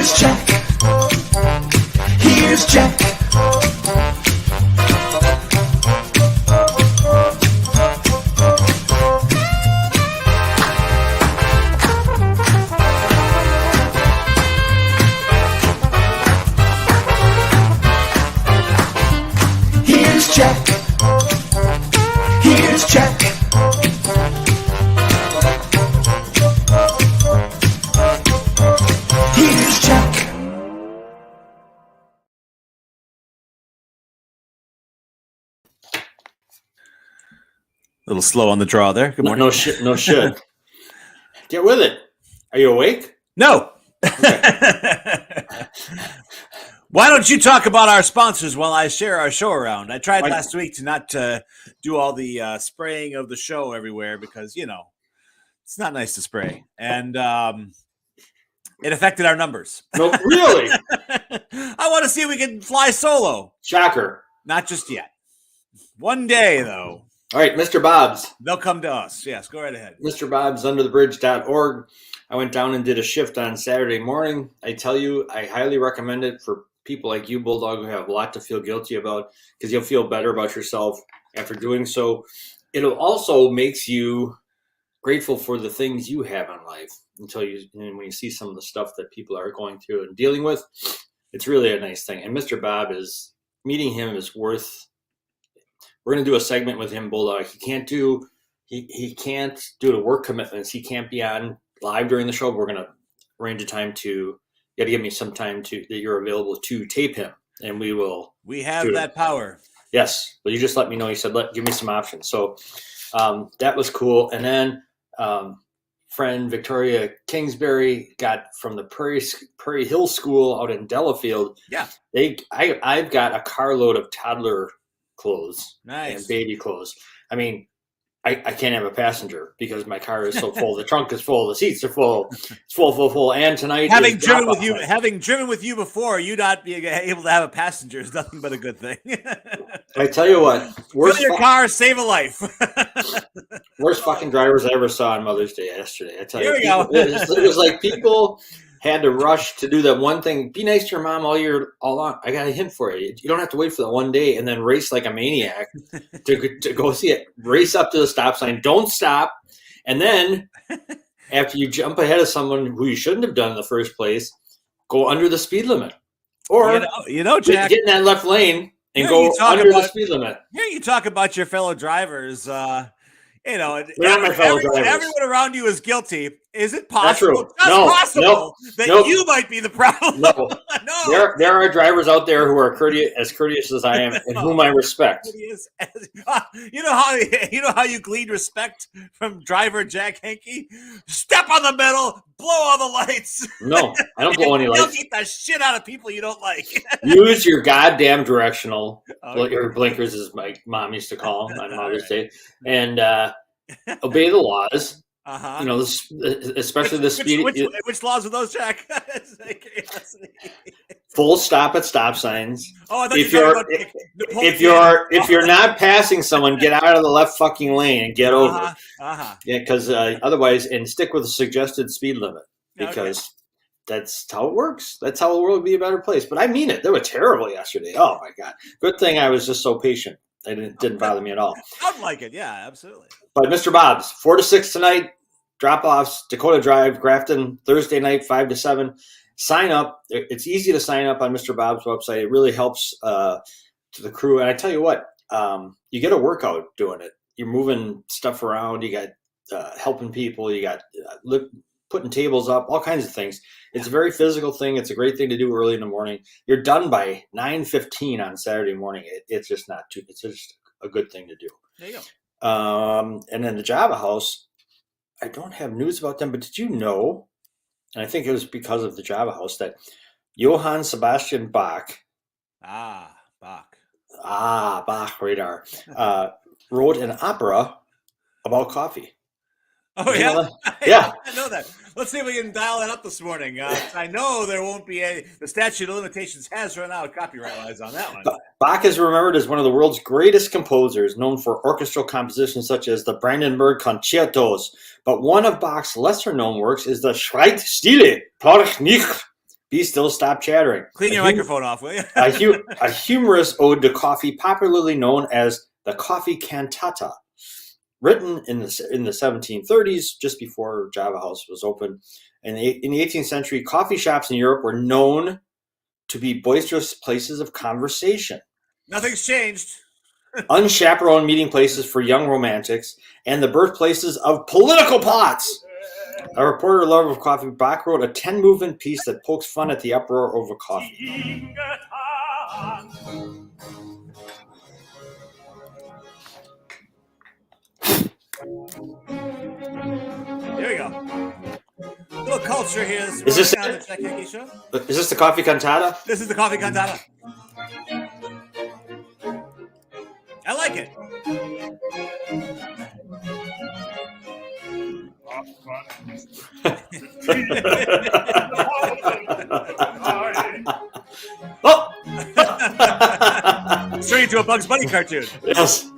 Here's Jack. Here's Jack. Here's Jack. Here's Jack. Here's Jack. A little slow on the draw there. Good morning. No shit. No shit. Get with it. Are you awake? No. Okay. Why don't you talk about our sponsors while I share our show around? I tried last week to not do all the spraying of the show everywhere because, you know, it's not nice to spray. And it affected our numbers. No, really? I want to see if we can fly solo. Shocker. Not just yet. One day, though. All right, Mr. Bob's. They'll come to us. Yes, go right ahead. Mr. Bob's underthebridge.org. I went down and did a shift on Saturday morning. I tell you, I highly recommend it for people like you, Bulldog, who have a lot to feel guilty about because you'll feel better about yourself after doing so. It'll also makes you grateful for the things you have in life until when you see some of the stuff that people are going through and dealing with. It's really a nice thing. And Mr. Bob meeting him is worth. We're going to do a segment with him, Bulldog. He can't do the work commitments. He can't be on live during the show. But we're going to arrange a time you got to give me some time that you're available to tape him, and we will. We have that power. Yes, but you just let me know. He said, give me some options. So that was cool. And then friend Victoria Kingsbury got from the Prairie Hill School out in Delafield. Yeah, I've got a carload of toddler clothes nice. And baby clothes. I mean, I can't have a passenger because my car is so full. The trunk is full. The seats are full. It's full. And tonight, having driven with you before, you not being able to have a passenger is nothing but a good thing. I tell you what, fill your car, save a life. Worst fucking drivers I ever saw on Mother's Day yesterday. I tell you, go. It was like people had to rush to do that one thing. Be nice to your mom all long. I got a hint for you. You don't have to wait for that one day and then race like a maniac to go see it. Race up to the stop sign. Don't stop. And then after you jump ahead of someone who you shouldn't have done in the first place, go under the speed limit. Or Jack, get in that left lane and go under the speed limit. Here you talk about your fellow drivers. Everyone around you is guilty. Is it possible? Possible that you might be the problem. No. There are drivers out there who are as courteous as I am, and whom I respect. You know how you glean respect from driver Jack Henke? Step on the metal, blow all the lights. No, I don't blow any lights. They'll beat the shit out of people you don't like. Use your goddamn directional or blinkers, as my mom used to call them on Mother's Day, and obey the laws. Uh-huh. Especially the speed. Which laws are those, Jack? Full stop at stop signs. Oh, I thought if you're not passing someone, get out of the left fucking lane and get over. Uh-huh. Yeah, because otherwise, and stick with the suggested speed limit because that's how it works. That's how the world would be a better place. But I mean it. They were terrible yesterday. Oh my God! Good thing I was just so patient. It didn't bother me at all. I'd like it. Yeah, absolutely. But Mr. Bob's 4 to 6 tonight. Drop-offs, Dakota Drive, Grafton, Thursday night, 5 to 7. Sign up. It's easy to sign up on Mr. Bob's website. It really helps to the crew. And I tell you what, you get a workout doing it. You're moving stuff around. You got helping people. You got putting tables up, all kinds of things. It's a very physical thing. It's a great thing to do early in the morning. You're done by 9:15 on Saturday morning. It's just not too. It's just a good thing to do. There you go. And then the Java House. I don't have news about them, but did you know, and I think it was because of the Java House, that Johann Sebastian Bach, Bach radar, wrote an opera about coffee. Oh, yeah? Yeah. I know that. Let's see if we can dial that up this morning. I know there won't be the statute of limitations has run out copyright-wise on that one. Bach is remembered as one of the world's greatest composers, known for orchestral compositions such as the Brandenburg Concertos. But one of Bach's lesser-known works is the Schreitstille, Porch nicht, B, still stop chattering. Clean your microphone off, will you? A humorous ode to coffee, popularly known as the coffee cantata. Written in the 1730s, just before Java House was open. In the 18th century, coffee shops in Europe were known to be boisterous places of conversation. Nothing's changed. Unchaperoned meeting places for young romantics, and the birthplaces of political plots. A reporter lover of coffee, Bach wrote a 10-movement piece that pokes fun at the uproar over coffee. Here we go. Little culture here. Is this on it? the Jack Henke Show. Is this the coffee cantata? This is the coffee cantata. I like it. Oh! Straight into a Bugs Bunny cartoon. Yes.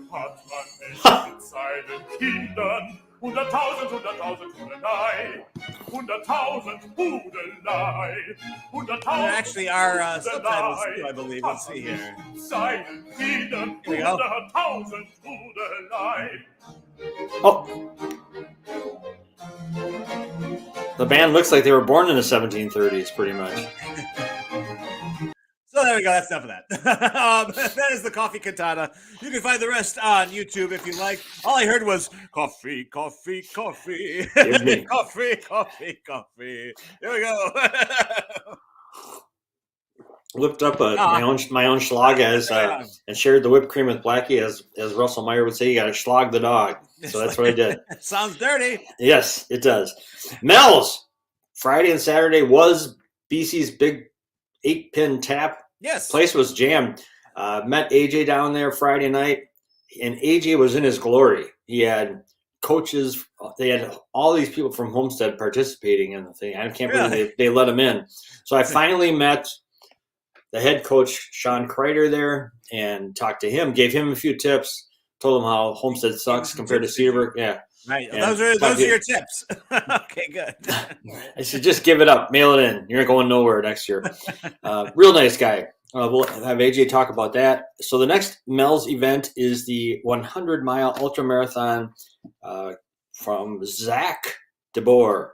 There actually are subtitles too, I believe. Let's see here. Here we go. Oh. The band looks like they were born in the 1730s, pretty much. So there we go. That's enough of that. That is the coffee cantata. You can find the rest on YouTube if you like. All I heard was coffee, coffee, coffee, coffee, coffee, coffee. Here we go. Whipped up my own schlag and shared the whipped cream with Blackie, as Russell Meyer would say. You got to schlag the dog. So that's what I did. Sounds dirty. Yes, it does. Mel's Friday and Saturday was BC's big 8-pin tap. Yes. Place was jammed. Met AJ down there Friday night, and AJ was in his glory. He had coaches. They had all these people from Homestead participating in the thing. I can't believe they let him in. So I finally met the head coach, Sean Kreider, there and talked to him, gave him a few tips, told him how Homestead sucks compared to Cedarburg. Yeah. Right. Those are your tips. Okay, good. I said, just give it up. Mail it in. You're going nowhere next year. Real nice guy. We'll have AJ talk about that. So the next Mel's event is the 100-mile ultra marathon from Zach DeBoer.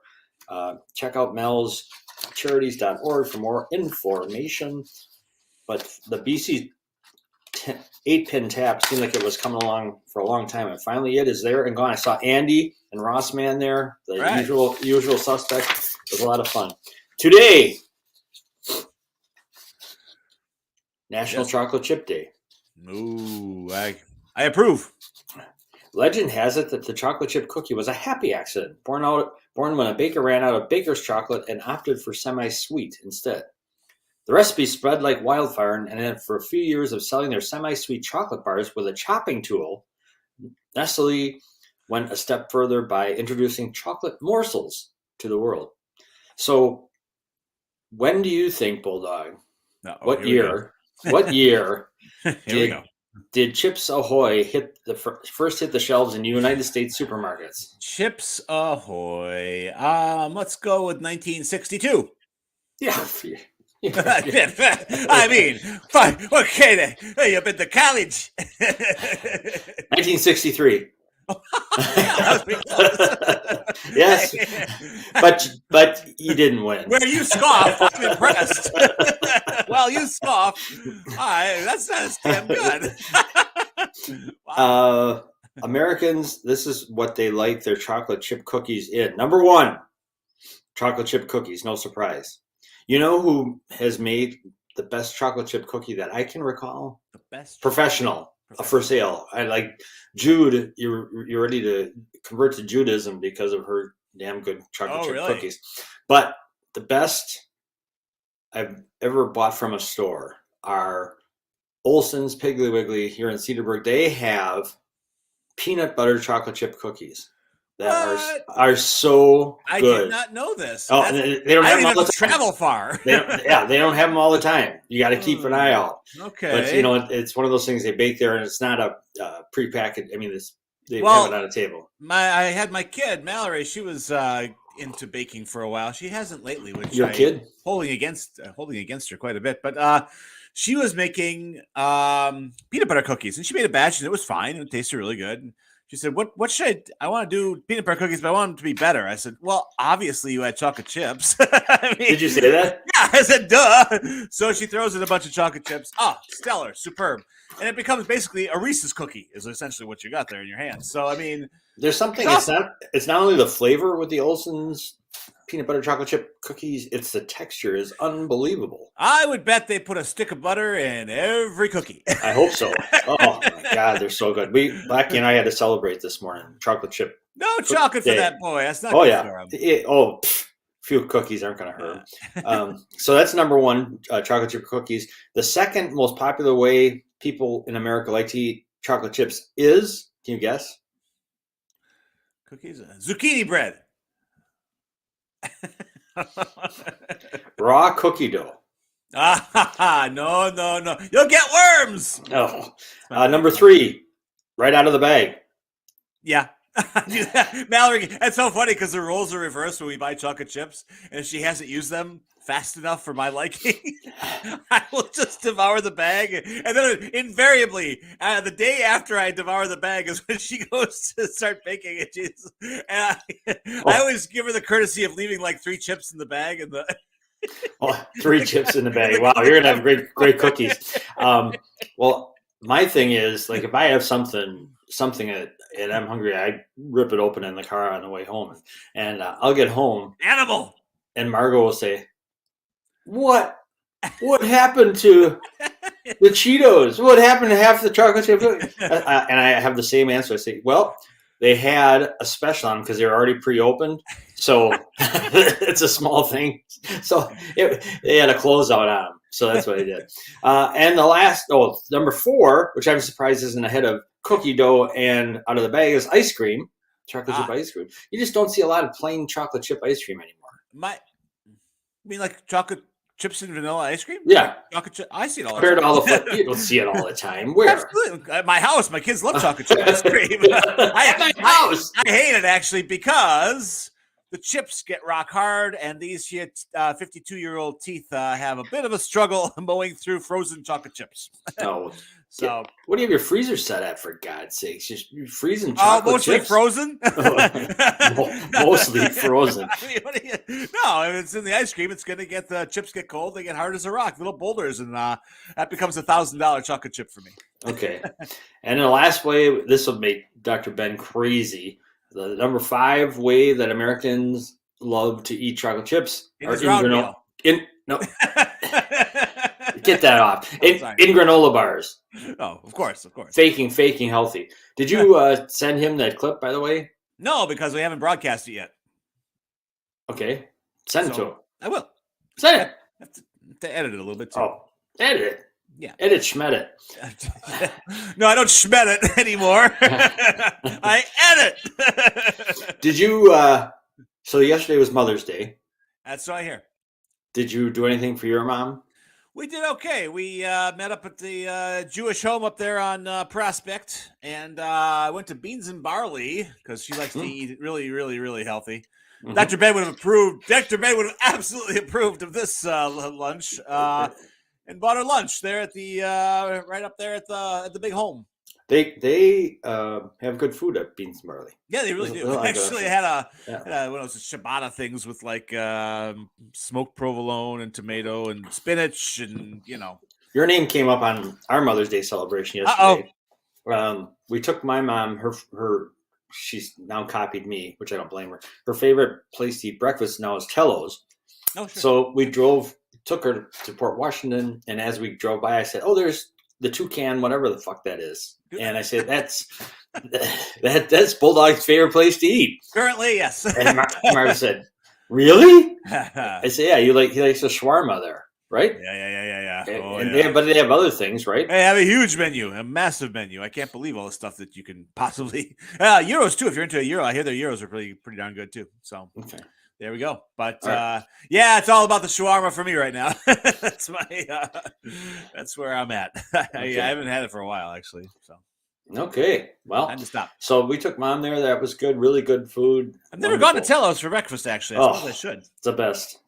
Check out melscharities.org for more information. But the BC 8-pin tap seemed like it was coming along for a long time, and finally it is there and gone. I saw Andy and Rossman there, the usual suspect. It was a lot of fun. Today, National Chocolate Chip Day. Ooh, I approve. Legend has it that the chocolate chip cookie was a happy accident, born when a baker ran out of baker's chocolate and opted for semi-sweet instead. The recipe spread like wildfire, and after a few years of selling their semi-sweet chocolate bars with a chopping tool, Nestle went a step further by introducing chocolate morsels to the world. So, when do you think, Bulldog? What year did Chips Ahoy first hit the shelves in United States supermarkets? Chips Ahoy. Let's go with 1962. Yeah. I mean, fine. Okay, then. Hey, you've been to college. 1963. Yes, but you didn't win. Where you scoff, I'm impressed. Well, you scoff. That's not as damn good. Wow. Americans, this is what they like their chocolate chip cookies in. Number one, chocolate chip cookies. No surprise. You know who has made the best chocolate chip cookie that I can recall? The best professional. For sale. I like Jude. You're ready to convert to Judaism because of her damn good chocolate chip cookies. But the best I've ever bought from a store are Olson's Piggly Wiggly here in Cedarburg. They have peanut butter chocolate chip cookies that are so good. I did not know this. Oh, they don't have them all the time. Travel far. They don't have them all the time. You got to keep an eye out. Okay, but it's one of those things they bake there, and it's not a prepackaged. I mean, they have it on a table. I had my kid Mallory. She was into baking for a while. She hasn't lately, which Your kid holding against her quite a bit. But she was making peanut butter cookies, and she made a batch, and it was fine. It tasted really good. And she said, "What should I want to do peanut butter cookies, but I want them to be better." I said, "Well, obviously you had chocolate chips." I mean, did you say that? Yeah, I said, "Duh." So she throws in a bunch of chocolate chips. Oh, stellar, superb. And it becomes basically a Reese's cookie is essentially what you got there in your hands. So, I mean, there's something, it's not only the flavor with the Olsen's peanut butter chocolate chip cookies, it's the texture is unbelievable. I would bet they put a stick of butter in every cookie. I hope so. Oh my God, they're so good. Blackie and I had to celebrate this morning. Chocolate chip. No chocolate for that boy. That's not good for him. Few cookies aren't going to hurt. So that's number one, chocolate chip cookies. The second most popular way people in America like to eat chocolate chips is, can you guess? Cookies? Zucchini bread. Raw cookie dough. No. You'll get worms. Oh, number three, right out of the bag. Yeah. Mallory, that's so funny because the roles are reversed when we buy chocolate chips, and if she hasn't used them fast enough for my liking, I will just devour the bag, and then invariably the day after I devour the bag is when she goes to start baking it. And I always give her the courtesy of leaving like 3 chips in the bag and the 3 chips in the bag. Wow, you're gonna have great cookies. Well, my thing is, like, if I have something and I'm hungry, I rip it open in the car on the way home, and I'll get home. Animal. And Margot will say, "What happened to the Cheetos? What happened to half the chocolate chip?" And I have the same answer. I say, "Well, they had a special on because they were already pre-opened, so it's a small thing. So they had a closeout on them, so that's what I did." And the last, number 4, which I'm surprised isn't ahead of cookie dough and out of the bag, is ice cream, chocolate chip ice cream. You just don't see a lot of plain chocolate chip ice cream anymore. You mean like chocolate chips and vanilla ice cream? Yeah. Chocolate chip. I see it all Compared to all the you don't see it all the time. Where? Absolutely. At my house, my kids love chocolate chip ice cream. At my house. I hate it actually because the chips get rock hard, and these 52-year-old teeth have a bit of a struggle mowing through frozen chocolate chips. Oh, so what do you have your freezer set at, for God's sakes? Just freezing chocolate mostly chips? Frozen. Mostly frozen. No, if it's in the ice cream, it's going to get the chips get cold. They get hard as a rock, little boulders, and that becomes $1,000 chocolate chip for me. Okay, and the last way, this will make Dr. Ben crazy. The number 5 way that Americans love to eat chocolate chips are in granola. Get that off. In granola bars. Oh, of course. Faking healthy. Did you send him that clip, by the way? No, because we haven't broadcast it yet. Okay. Send it to him. I will. Send it. I have to edit it a little bit, too. Oh, edit it. Yeah. Edit schmed it. No, I don't schmed it anymore. I edit. Did you, so yesterday was Mother's Day. That's what I hear. Did you do anything for your mom? We did okay. We met up at the Jewish home up there on Prospect, and I went to Beans and Barley because she likes to eat really, really, really healthy. Mm-hmm. Dr. Ben would have approved. Dr. Ben would have absolutely approved of this lunch, and bought her lunch there at the right up there at the big home. They have good food at Beans and Barley. Yeah, they really do. Actually, had one of those ciabatta things with like smoked provolone and tomato and spinach, and Your name came up on our Mother's Day celebration yesterday. We took my mom. She's now copied me, which I don't blame her. Her favorite place to eat breakfast now is Tello's. Oh, sure. So we took her to Port Washington, and as we drove by, I said, "Oh, there's the Toucan, whatever the fuck that is." And I said, that's Bulldog's favorite place to eat. Currently, yes. And Mark said, "Really?" I said, "Yeah, he likes the shawarma there, right?" Yeah. But they have other things, right? They have a huge menu, a massive menu. I can't believe all the stuff that you can possibly. Euros too. If you're into a euro, I hear their euros are pretty darn good too. So. Okay. There we go. But right. It's all about the shawarma for me right now. That's where I'm at. Okay. I haven't had it for a while, actually. So Okay. Well, Time to stop. so we took Mom there. That was good. Really good food. I've never gone to Wonderful. Telos for breakfast, actually. I suppose I should. It's the best.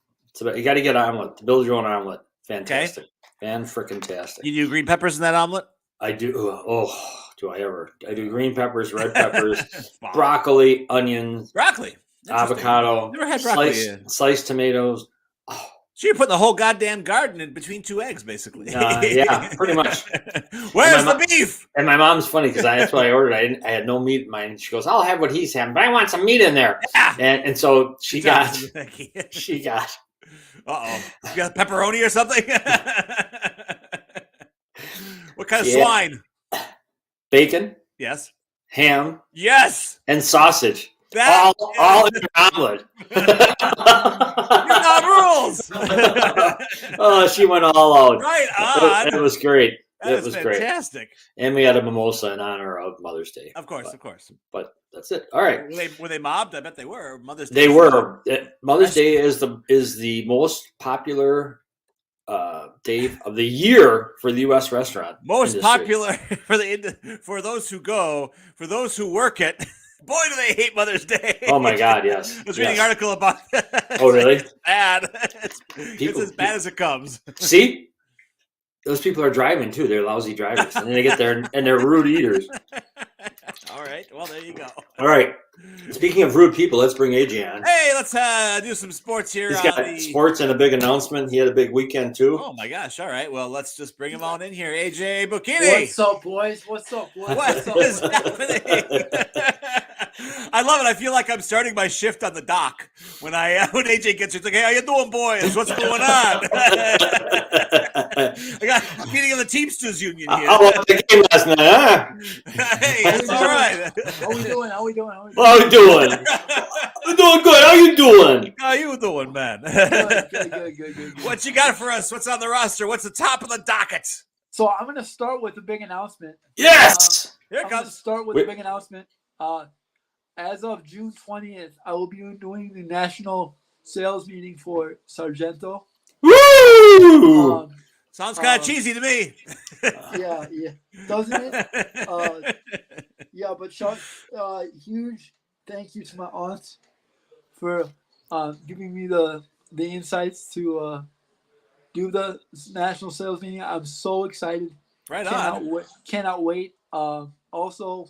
You got to get an omelet. Build your own omelet. Fantastic. Fan-frickin-tastic. You do green peppers in that omelet? I do. Oh, do I ever? I do green peppers, red peppers, broccoli, onions, broccoli, avocado, never had broccoli. Sliced tomatoes. Oh. So you're putting the whole goddamn garden in between two eggs, basically. Yeah, pretty much. Where's the beef? And my mom's funny because that's what I ordered. I had no meat in mine. She goes, "I'll have what he's having, but I want some meat in there." Yeah. And so she got. Uh-oh. You got pepperoni or something? What kind of swine? Bacon. Yes. Ham. Yes. And sausage. All in an omelet. You're not rules. Oh, she went all out. Right on. It was great. That was fantastic. Great. And we had a mimosa in honor of Mother's Day. Of course. But that's it. All right. Were they mobbed? I bet they were. Mother's Day. They were. Mother's Day is the most popular day of the year for the U.S. restaurant. Most industry. popular for those who go, for those who work it. Boy, do they hate Mother's Day. Oh, my God, yes. I was reading an article about that. Oh, really? It's bad. It's as bad as it comes. See? Those people are driving, too. They're lousy drivers. And they get there, and they're rude eaters. All right. Well, there you go. All right. Speaking of rude people, let's bring AJ on. Hey, let's do some sports here. He's got sports and a big announcement. He had a big weekend, too. Oh, my gosh. All right. Well, let's just bring him on in here. AJ Bukini. What's up, boys? What's up, boys? What is happening? I love it. I feel like I'm starting my shift on the dock when AJ gets here. It's like, hey, how you doing, boys? What's going on? I got a meeting of the Teamsters Union here. I watched the game last night, huh? Hey, that's all right. How we doing? How you doing? I'm doing good. How you doing? How you doing, man? Good. What you got for us? What's on the roster? What's the top of the docket? So I'm going to start with a big announcement. Yes! Here it I'm going comes. to start with a big announcement. As of June 20th, I will be doing the national sales meeting for Sargento. Woo! Sounds kind of cheesy to me. Yeah. Doesn't it? Yeah, but huge thank you to my aunts for giving me the insights to do the national sales meeting. I'm so excited. Right on. Cannot wait. Also,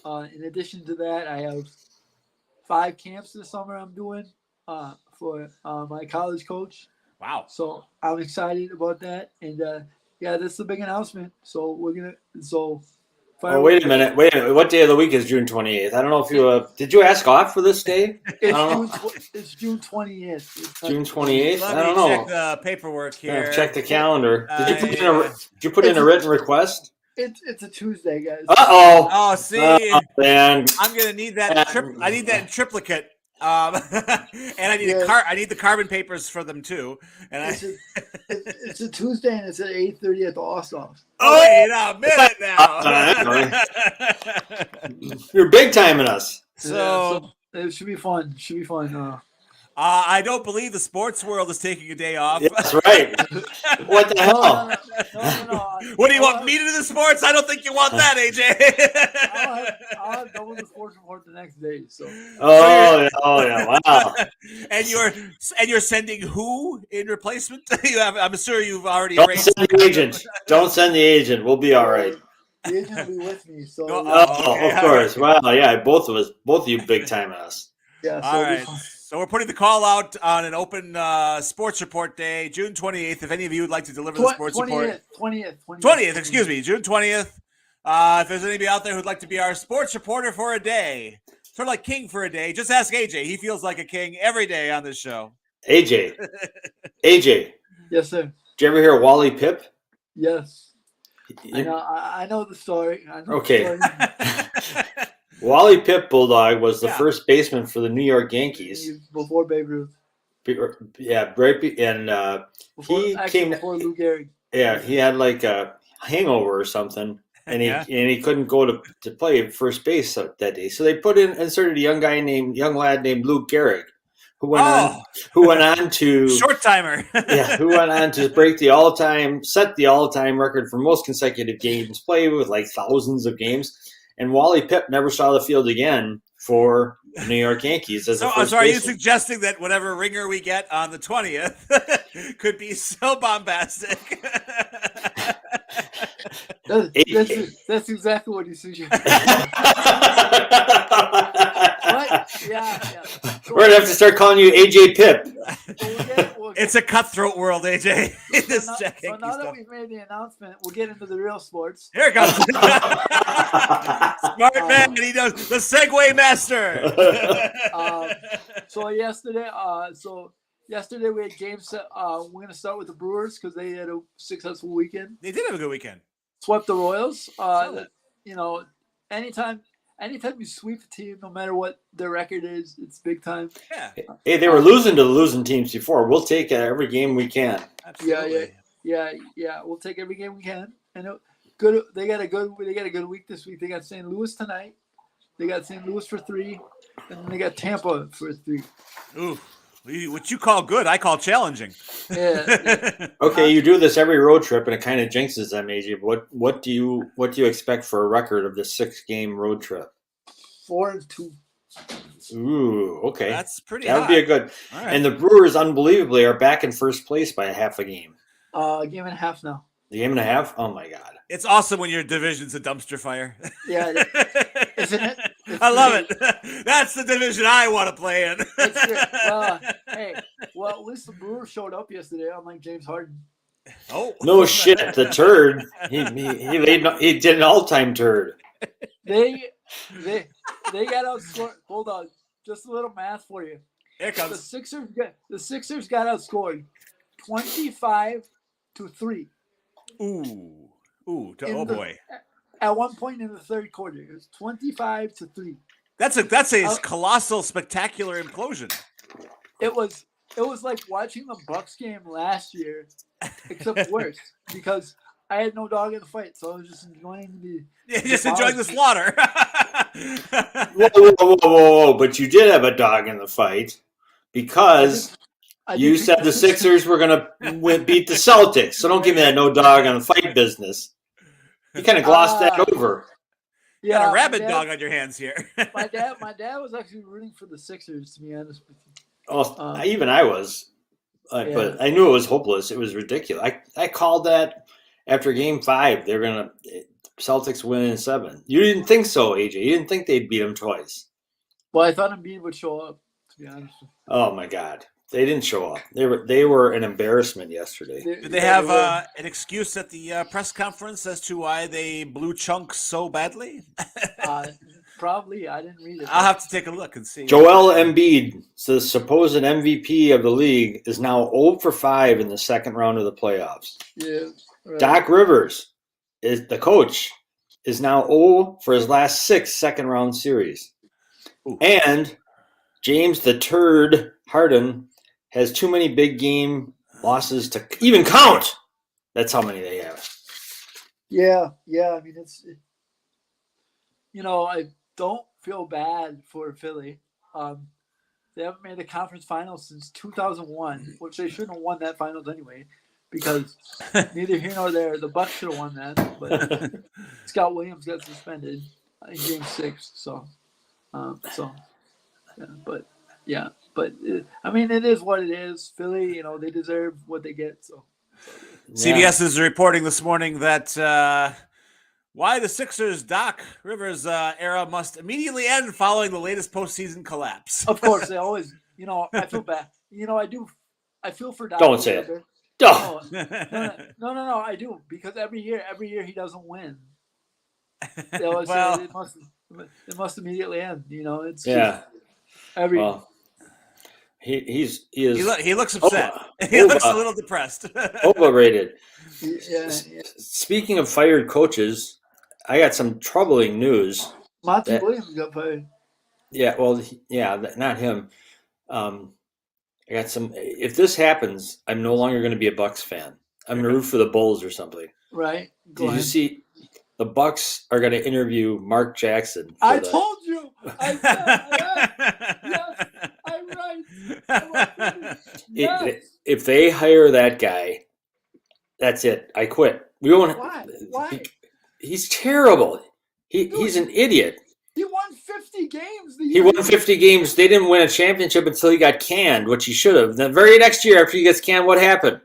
in addition to that, I have 5 camps this summer I'm doing for my college coach. Wow. So I'm excited about that. And that's a big announcement. So we're going to wait a minute. What day of the week is June 28th? I don't know if you did you ask off for this day? It's June 20th. June 28th? Let I don't me know. check the paperwork here. Check the calendar. Did you put in a written request? It's a Tuesday, guys. Uh-oh. Oh, see. Man. I'm going to need that. I need that in triplicate. And I need the carbon papers for them too. And it's a Tuesday and it's at 8:30 at the Osthoff. Oh, wait a minute now. You're big timing us. So it should be fun. I don't believe the sports world is taking a day off. Yeah, that's right. What the hell? No. What do you want me to do the sports? I don't think you want that, AJ. I'll have double the sports report the next day. So. Oh yeah! Wow. And you're sending who in replacement? I'm sure you've already. Don't send the agent. Don't send the agent. We'll be all right. The agent will be with me. So. Okay, of course. Right. Wow. Yeah. Both of you, big time us. Yeah. So all right. So we're putting the call out on an open sports report day, June 28th. If any of you would like to deliver the sports report. 20th, excuse me, June 20th. If there's anybody out there who'd like to be our sports reporter for a day, sort of like king for a day, just ask AJ. He feels like a king every day on this show. AJ. Yes, sir. Did you ever hear Wally Pip? Yes. I know the story. Okay. Wally Pip Bulldog was the first baseman for the New York Yankees before Babe Ruth. Yeah, and before Lou Gehrig. Yeah, he had like a hangover or something, and he couldn't go to play first base that day. So they inserted a young lad named Lou Gehrig, who went on to short timer. who went on to set the all-time record for most consecutive games played with like thousands of games. And Wally Pipp never saw the field again for the New York Yankees as a first So are you baseman. suggesting that whatever ringer we get on the 20th could be so bombastic? That's exactly what he suggested. Yeah. We're going to have to start calling you AJ Pipp. It's a cutthroat world, AJ. So now that we've made the announcement, we'll get into the real sports. Here it comes. Smart man. He knows the Segway master. So yesterday we had games set. We're going to start with the Brewers because they had a successful weekend. They did have a good weekend. Swept the Royals. Anytime you sweep a team, no matter what their record is, it's big time. Yeah. Hey, they were losing to the losing teams before. We'll take every game we can. Absolutely. Yeah. We'll take every game we can. And good. They got a good week this week. They got St. Louis tonight. They got St. Louis for 3, and then they got Tampa for 3. Ooh. What you call good, I call challenging. Yeah. Okay, you do this every road trip, and it kind of jinxes them, AJ. What do you expect for a record of the 6-game road trip? 4-2. Ooh, okay, that's pretty. That would be a good. All right. And the Brewers, unbelievably, are back in first place by a half a game. Game and a half now. A game and a half? Oh my God! It's awesome when your division's a dumpster fire. Yeah, isn't it? I love it. That's the division I want to play in. Well, at least the Brewers showed up yesterday, unlike James Harden. Oh no shit! The turd. He did an all-time turd. They got outscored. Hold on, just a little math for you. Here it comes. The Sixers got outscored 25-3. Ooh, boy! At one point in the third quarter, it was 25-3. That's a colossal, spectacular implosion. It was like watching the Bucks game last year, except worse because I had no dog in the fight, so I was just enjoying enjoying the slaughter. Whoa! But you did have a dog in the fight because you said the Sixers were going to beat the Celtics. So don't give me that no dog on the fight business. You kind of glossed that over. You got a rabid dog on your hands here. my dad was actually rooting for the Sixers, to be honest with you. Oh, even I was. But I knew it was hopeless. It was ridiculous. I called that after Game 5. They're going to Celtics win in 7. You didn't think so, AJ. You didn't think they'd beat them twice. Well, I thought Embiid would show up, to be honest with you. Oh, my God. They didn't show up. They were an embarrassment yesterday. Did they have an excuse at the press conference as to why they blew chunks so badly? Probably. I didn't read it. I'll have to take a look and see. Joel Embiid, the supposed MVP of the league, is now 0 for 5 in the second round of the playoffs. Yeah. Right. Doc Rivers, the coach, is now 0 for his last 6 second-round series. Ooh. And James the Turd Harden has too many big game losses to even count. That's how many they have. Yeah. I mean, I don't feel bad for Philly. They haven't made the conference finals since 2001, which they shouldn't have won that finals anyway, because neither here nor there. The Bucks should have won that, but Scott Williams got suspended in Game 6. But I mean, it is what it is. Philly, they deserve what they get. So CBS is reporting this morning that why the Sixers' Doc Rivers era must immediately end following the latest postseason collapse. Of course, they always. I feel bad. I do. I feel for Doc. Don't say it. Don't. No. I do, because every year he doesn't win. They always Well, say it must immediately end. It's Yeah. every. Well, he is. He looks upset. He looks a little depressed. Overrated. Yeah. Speaking of fired coaches, I got some troubling news. Monty Williams got fired. Yeah, well, not him. I got some. If this happens, I'm no longer going to be a Bucks fan. I'm going to root for the Bulls or something. Right. Go Did ahead. you see? The Bucks are going to interview Mark Jackson. I told you. I said, yes, I'm right. if they hire that guy, that's it. I quit. We won't. Why? He's terrible. He's an idiot. He won 50 games. He won 50 games. They didn't win a championship until he got canned, which he should have. The very next year after he gets canned, what happened?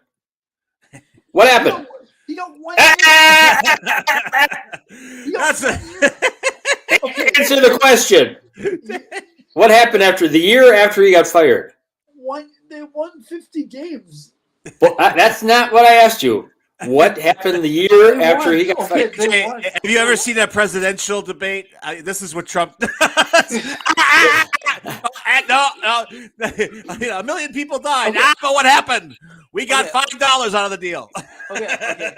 What happened? He got one. Answer the question. What happened after the year after he got fired? They won 50 games. Well, that's not what I asked you. What happened the year after he got fired? Hey, have you ever seen that presidential debate? This is what Trump does. No, a million people died. Okay. But what happened? We got $5 out of the deal. Okay.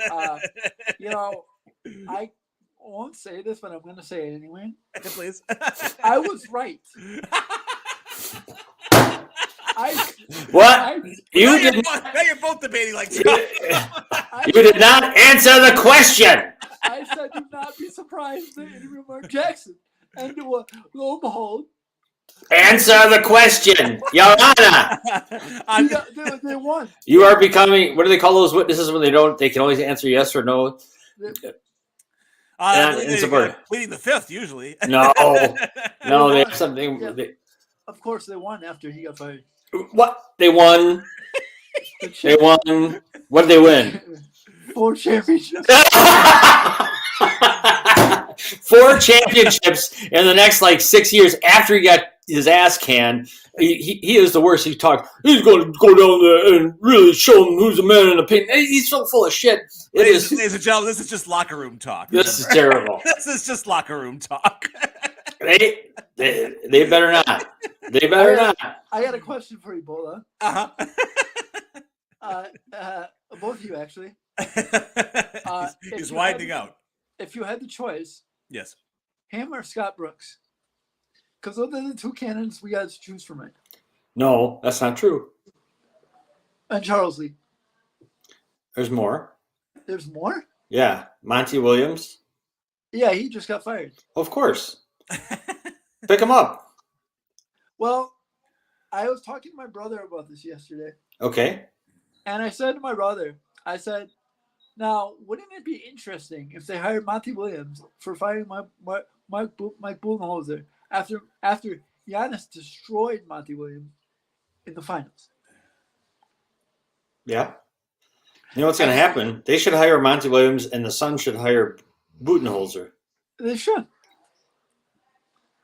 I won't say this, but I'm going to say it anyway. Please. I was right. What? You did. Now you're both debating like Trump. You did not answer the question. I said, do not be surprised they interview Mark Jackson. And lo and behold, answer the question, Your Honor. They won. You are becoming. What do they call those witnesses when they don't? They can only answer yes or no. Pleading the fifth usually. No, they have something. Yeah. Of course, they won after he got fired. What? They won. They won. What did they win? 4 championships. 4 championships in the next 6 years after he got his ass canned. He is the worst. He's going to go down there and really show him who's the man in the pink. He's so full of shit. Ladies and gentlemen, this is just locker room talk. This is terrible. This is just locker room talk. They better not. They better not. I got a question for you, Bola. Both of you, actually. He's winding out. If you had the choice, yes, him or Scott Brooks, because those are the 2 candidates we got to choose from. Right? No, that's not true. And Charles Lee. There's more. There's more? Yeah, Monty Williams. Yeah, he just got fired. Of course. Pick him up. Well, I was talking to my brother about this yesterday. Okay. And I said to my brother, now, wouldn't it be interesting if they hired Monty Williams for firing Mike Budenholzer after Giannis destroyed Monty Williams in the finals? Yeah. You know what's going to happen? They should hire Monty Williams, and the Suns should hire Budenholzer. They should.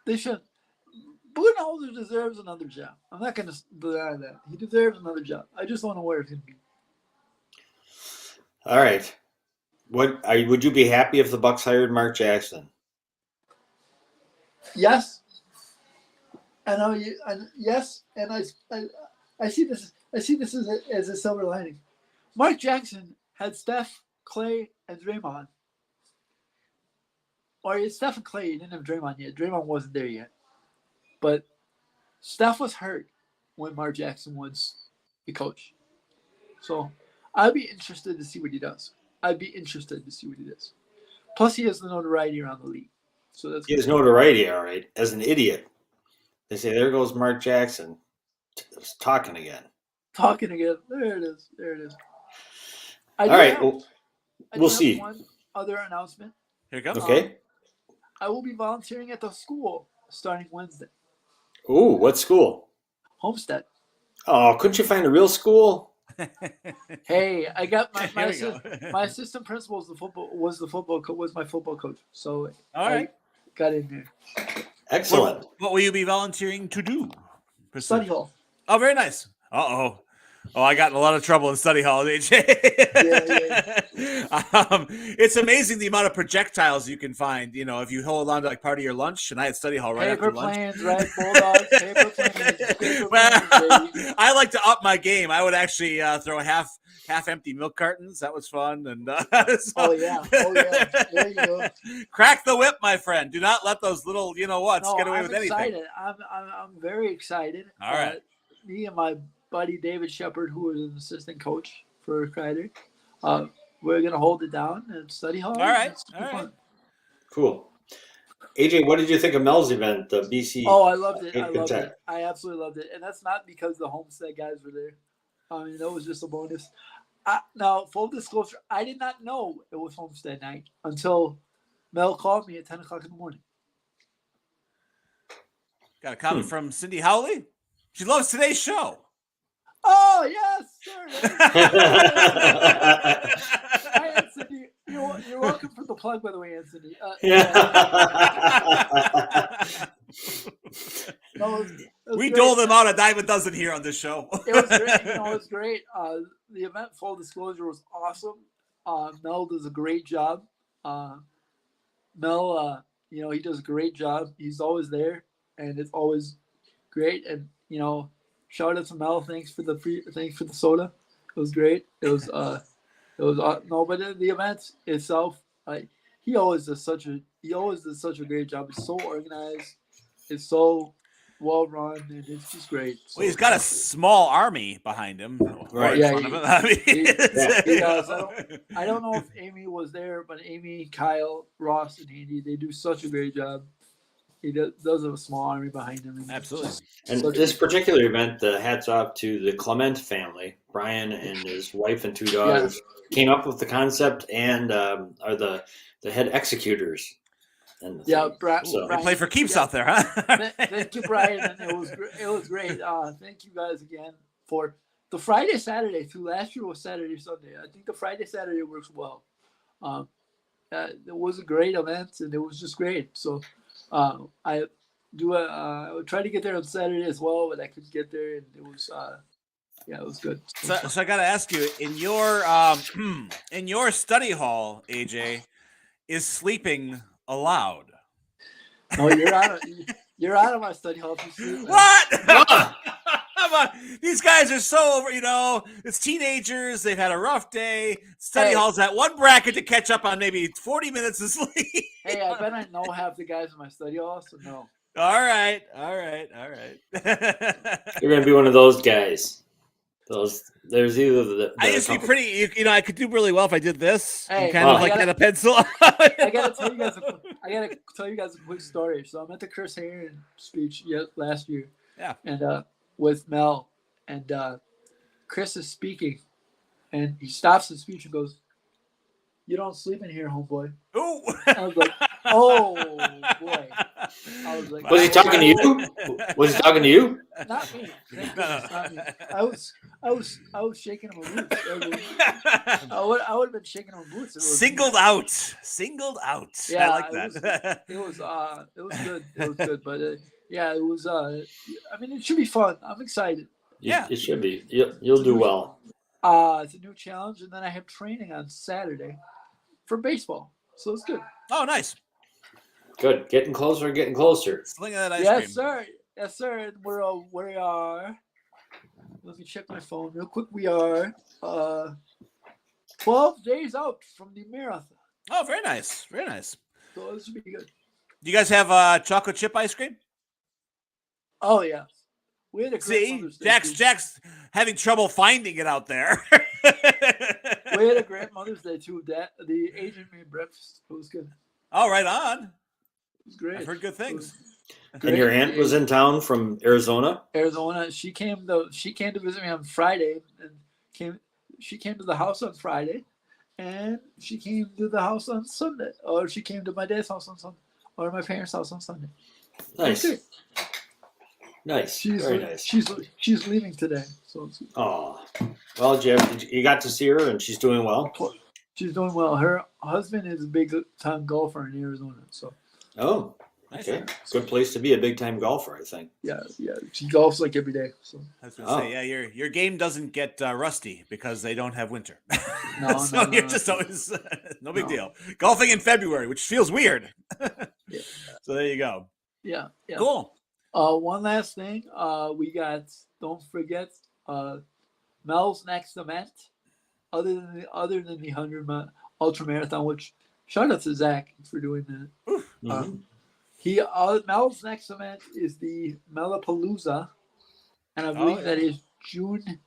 Budenholzer deserves another job. I'm not going to deny that. He deserves another job. I just don't know where it's going to be. All right. Would you be happy if the Bucks hired Mark Jackson? Yes. Yes, and I see this as a silver lining. Mark Jackson had Steph, Clay, and Draymond. Or Steph and Clay, he didn't have Draymond yet. Draymond wasn't there yet. But Steph was hurt when Mark Jackson was the coach. So I'd be interested to see what he does. Plus, he has the notoriety around the league. So that's he has notoriety, all right, as an idiot. They say, there goes Mark Jackson. Talking again. There it is. All right. We'll see. One other announcement. Here it goes. Okay. I will be volunteering at the school starting Wednesday. Ooh, what school? Homestead. Oh, couldn't you find a real school? Hey, I got my assistant principal was my football coach. So all right, got in there. Excellent. What will you be volunteering to do? Study hall. Oh, very nice. Oh, I got in a lot of trouble in study hall, AJ. Yeah. It's amazing the amount of projectiles you can find. If you hold on to part of your lunch, and I had study hall right after lunch. Right? Bulldogs, paper planes. Well, I like to up my game. I would actually throw half-empty milk cartons. That was fun. And Oh yeah. There you go. Crack the whip, my friend. Do not let those little get away with anything. I'm very excited. All right. Me and my buddy David Shepard, who was an assistant coach for Kreider, we're gonna hold it down and study hall. All right. Fun. Cool. AJ, what did you think of Mel's event, the BC? Oh, I loved it. I absolutely loved it. And that's not because the Homestead guys were there. I mean, that was just a bonus. Now, full disclosure, I did not know it was Homestead night until Mel called me at 10 o'clock in the morning. Got a comment from Cindy Howley. She loves today's show. Oh, yes, sir. Hi, Anthony. You're welcome for the plug, by the way, Anthony. We dole them out a dime a dozen here on this show. It was great. It was great. The event, full disclosure, was awesome. Mel does a great job. Mel, he does a great job. He's always there, and it's always great. And shout out to Mel. Thanks for the soda. It was great. It was but the event itself, he always does such a great job. It's so organized. It's so well run, and it's just great. So, well, he's got a small army behind him. Right. Yeah. He does. I don't know if Amy was there, but Amy, Kyle, Ross, and Andy, they do such a great job. He does have a small army behind him. Absolutely. And this particular event, the hats off to the Clement family. Brian and his wife and 2 daughters came up with the concept and are the head executors. Brian, they play for keeps out there, huh? Thank you, Brian. And it was great. Thank you guys again for the Friday, Saturday too. Last year was Saturday, Sunday. I think the Friday, Saturday works well. It was a great event, and it was just great. So I would try to get there on Saturday as well, but I couldn't get there, and it was it was good. So I got to ask you, in your study hall, AJ, is sleeping allowed? No, you're out of my study hall if you sleep. What? These guys are so over, it's teenagers. They've had a rough day. Study hall's at one bracket to catch up on maybe 40 minutes of sleep. Hey, I bet I know half the guys in my study hall, so no. All right. You're going to be one of those guys. There's either I used to be pretty, I could do really well if I did this. Hey, kind of get a pencil. I gotta tell you guys a quick story. So I'm at the Chris Herron speech last year. Yeah. And with Mel, and Chris is speaking, and he stops the speech and goes, "You don't sleep in here, homeboy." Ooh. I was like, "Oh boy." I was like, was he talking to you? Was he talking to you? Not me. Not me. I was shaking him with boots. I would have been shaking him with boots. Singled out. Yeah, I like that. It was good. It was good, but it was. I mean, it should be fun. I'm excited. Yeah, it should be. You'll do well. It's a new challenge, and then I have training on Saturday for baseball, so it's good. Oh, nice. Good. Getting closer. Slinging that ice cream. Yes, sir. And we are. Let me check my phone real quick. We are 12 days out from the marathon. Oh, very nice. So this should be good. Do you guys have chocolate chip ice cream? Oh yeah. We had a great Mother's Day. Jack's having trouble finding it out there. We had a great Mother's Day too. The agent made breakfast. It was good. Oh, right on. It was great. I've heard good things. And your aunt was in town from Arizona? She came to visit me on Friday, and she came to the house on Friday, and she came to the house on Sunday, or she came to my dad's house on Sunday, or my parents' house on Sunday. Nice. Okay. Nice. Very nice. She's leaving today. So. Oh, well, Jeff, you got to see her, and she's doing well. She's doing well. Her husband is a big-time golfer in Arizona. So. Oh, okay. Good place to be, a big-time golfer, I think. Yeah. She golfs like every day. So. I was gonna say, your game doesn't get rusty because they don't have winter. No, so you're just always no big deal. Golfing in February, which feels weird. Yeah. So there you go. Yeah. Cool. One last thing. We got. Don't forget. Mel's next event, other than the 100 ultra marathon, which shout out to Zach for doing that. Mel's next event is the Mellapalooza, and I believe that is June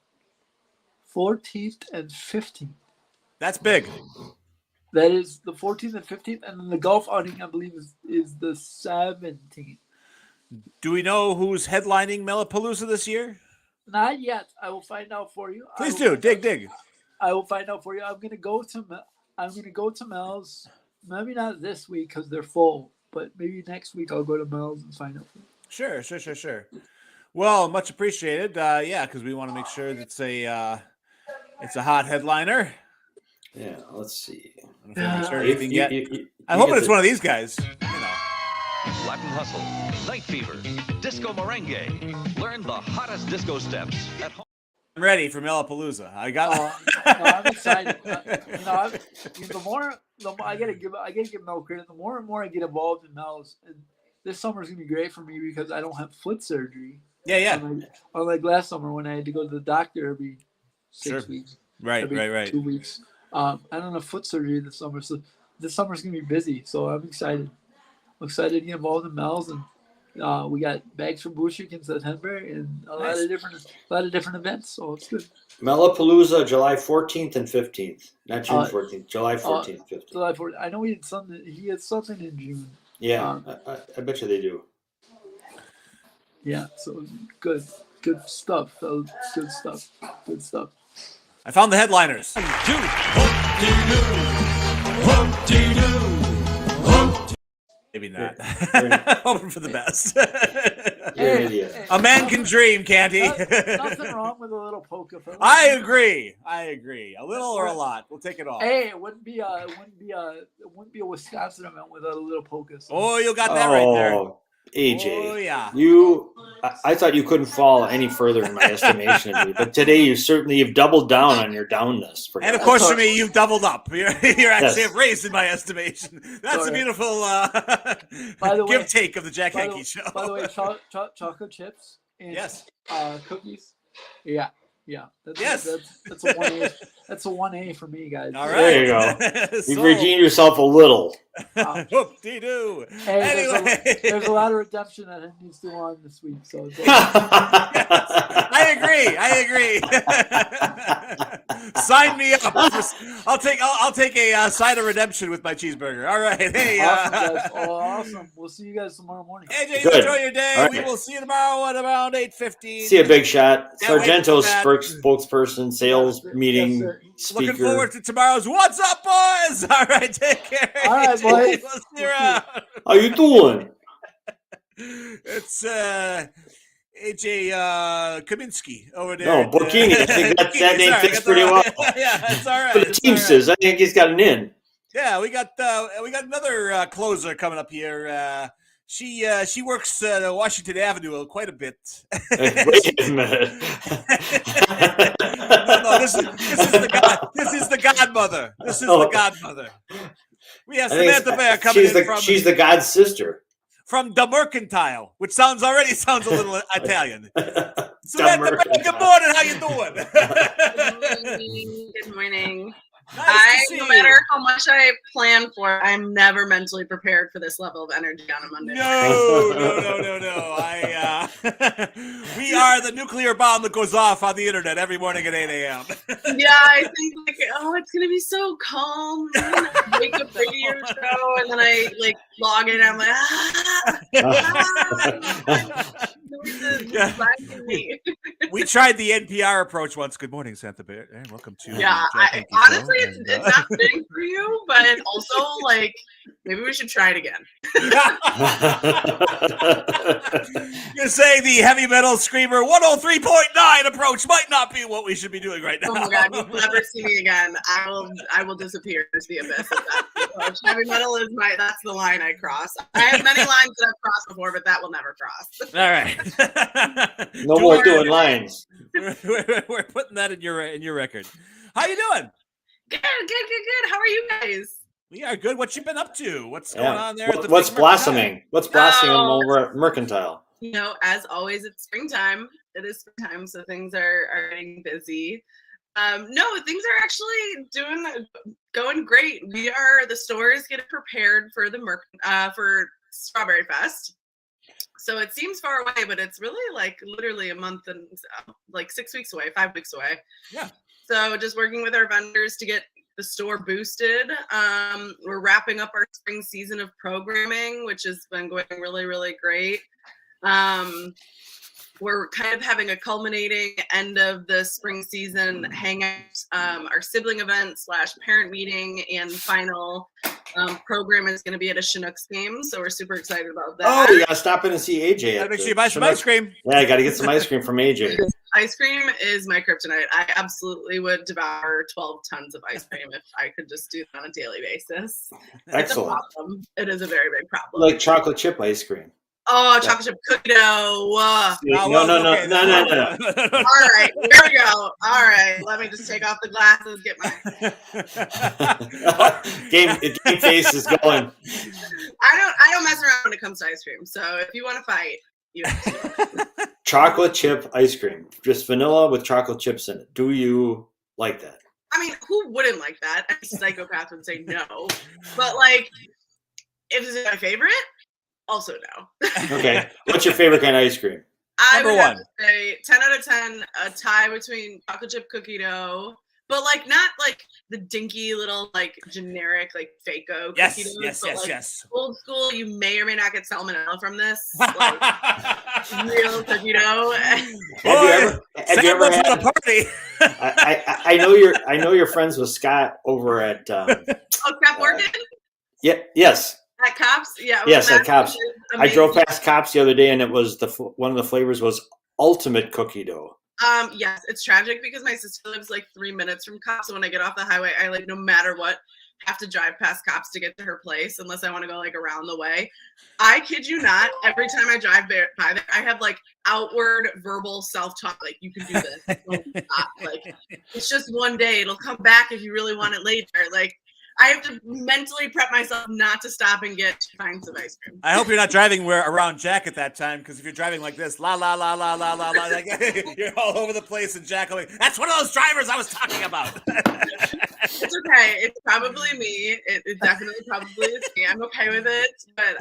14th and 15th. That's big. That is the 14th and 15th, and then the golf outing I believe is the 17th. Do we know who's headlining Mellapalooza this year? Not yet. I will find out for you. Please do. Dig. I will find out for you. I'm gonna go to Mel's. Maybe not this week because they're full, but maybe next week I'll go to Mel's and find out. Sure. Well, much appreciated. Yeah, because we want to make sure that it's a hot headliner. Yeah, let's see. I'm hoping it's one of these guys. Latin Hustle, Night Fever, Disco Merengue. Learn the hottest disco steps at home. I'm ready for Mellapalooza. I got. I'm excited. The more I gotta give Mel credit. The more and more I get involved in Mel's, and this summer's gonna be great for me because I don't have foot surgery. Yeah. Unlike last summer when I had to go to the doctor every 6 weeks. Right. 2 weeks. I don't have foot surgery this summer, so this summer's gonna be busy. So I'm excited. I'm excited to get involved in Mel's, and we got bags for Bushwick in September and a lot of different events. So it's good. Mellapalooza, July 14th and 15th, not June 14th. July 14th, 15th. July 14th. I know he had something in June. Yeah, I bet you they do. Yeah, so good stuff. Good stuff. I found the headliners. Maybe not. Hoping for the best. You're an idiot. A man can dream, can't he? Nothing wrong with a little polka. I agree. A little or a lot. We'll take it all. Hey, it wouldn't be a Wisconsin event without a little polka. So. Oh, you got that right there. AJ. Oh, yeah. I thought you couldn't fall any further in my estimation of you, but today you've doubled down on your downness. And of course, for me, you've doubled up. You're actually raised in my estimation. That's a beautiful give take of the Jack Henke show. By the way, chocolate chips and cookies. Yeah. That's a 1A. That's a 1A for me, guys. All right. There you go. You've redeemed yourself a little. Whoop-dee-doo. Hey, Anyway. there's a lot of redemption that needs to go on this week. So I agree. Sign me up. I'll take a side of redemption with my cheeseburger. All right. Hey. Awesome, guys. Awesome. We'll see you guys tomorrow morning. AJ, Good. enjoy your day. Right. We will see you tomorrow at around 8:15. See a big shot. Can't wait Sargento's for that. spokesperson, sales meeting, sir. speaker. Looking forward to tomorrow's What's Up, boys? All right, take care. All right, AJ. boys. We'll see you around. How you doing? It's AJ Kaminsky over there. No, Bocchini. I think that name Sorry, fits pretty well. Yeah, it's all right. For the It's all right. Teamsters, I think he's got an in. Yeah, we got another closer coming up here. She works Washington Avenue quite a bit. Wait a minute. No, this is the godmother. This is the godmother. We have Samantha Bear coming in she's the god's sister. from the Mercantile, which already sounds a little Italian. Samantha Bear, good morning. How you doing? Good morning. Nice to see No you. matter how much I plan for, I'm never mentally prepared for this level of energy on a Monday. No. We are the nuclear bomb that goes off on the internet every morning at 8 a.m. Yeah, I think it's gonna be so calm. And then I wake up for your show, and then I log in. And I'm like, We tried the NPR approach once. Good morning, Samantha Bear. And welcome to Yeah, Jack Henke honestly, Show. it's not fitting for you, but also maybe we should try it again. You're saying the heavy metal screamer 103.9 approach might not be what we should be doing right now. Oh my God, you'll never see me again. I will disappear into the abyss. If that's the approach. Heavy metal is that's the line I cross. I have many lines that I've crossed before, but that will never cross. All right. No more doing lines. We're putting that in your record. How you doing? Good. How are you guys? We are good. What you been up to? What's going on there? At the What's big blossoming? What's blossoming over at Mercantile? As always, it's springtime. It is springtime, so things are getting busy. No, things are actually going great. The store is getting prepared for for Strawberry Fest. So it seems far away, but it's really literally a month and 6 weeks away, 5 weeks away. Yeah. So just working with our vendors to get the store boosted. We're wrapping up our spring season of programming, which has been going really, really great. we're kind of having a culminating end of the spring season hangout, our sibling event / parent meeting, and final program is going to be at a Chinooks game. So we're super excited about that. Oh, you gotta stop in and see AJ. Gotta make sure you buy some ice cream. Yeah, I gotta get some ice cream from AJ. Ice cream is my kryptonite. I absolutely would devour 12 tons of ice cream if I could just do that on a daily basis. Excellent. It's a problem. It is a very big problem. Like chocolate chip ice cream. Oh, chocolate chip cookie dough. No. All right, here we go. All right, let me just take off the glasses, get my Game face is going. I don't mess around when it comes to ice cream. So if you want to fight, you have to. Chocolate chip ice cream, just vanilla with chocolate chips in it. Do you like that? I mean, who wouldn't like that? A psychopath would say no. But like, if it's my favorite, also no. Okay. What's your favorite kind of ice cream? I Number would one. have to say 10 out of 10, a tie between chocolate chip cookie dough, but like not like the dinky little like generic like Faco Yes, cookie dough. yes, but, yes, like, yes. Old school, you may or may not get salmonella from this. Like, real cookie dough. Have you ever at a had? party? I know you're friends with Scott over at. Oh, Scott Morgan Yes. at Cops. Yeah. Yes, at that Cops. is I drove amazing. past Cops the other day, and it was one of the flavors was ultimate cookie dough. Yes, it's tragic because my sister lives like 3 minutes from Cops. So when I get off the highway, I like no matter what have to drive past Cops to get to her place unless I want to go like around the way. I kid you not, every time I drive by there, I have like outward verbal self-talk. Like, you can do this. Don't stop. Like, it's just one day. It'll come back if you really want it later. Like, I have to mentally prep myself not to stop and get 2 pints of ice cream. I hope you're not driving around Jack at that time, because if you're driving like this, la la la la la la la, like, you're all over the place, and Jack will be, that's one of those drivers I was talking about. It's okay. It's probably me. It definitely probably is me. I'm okay with it. But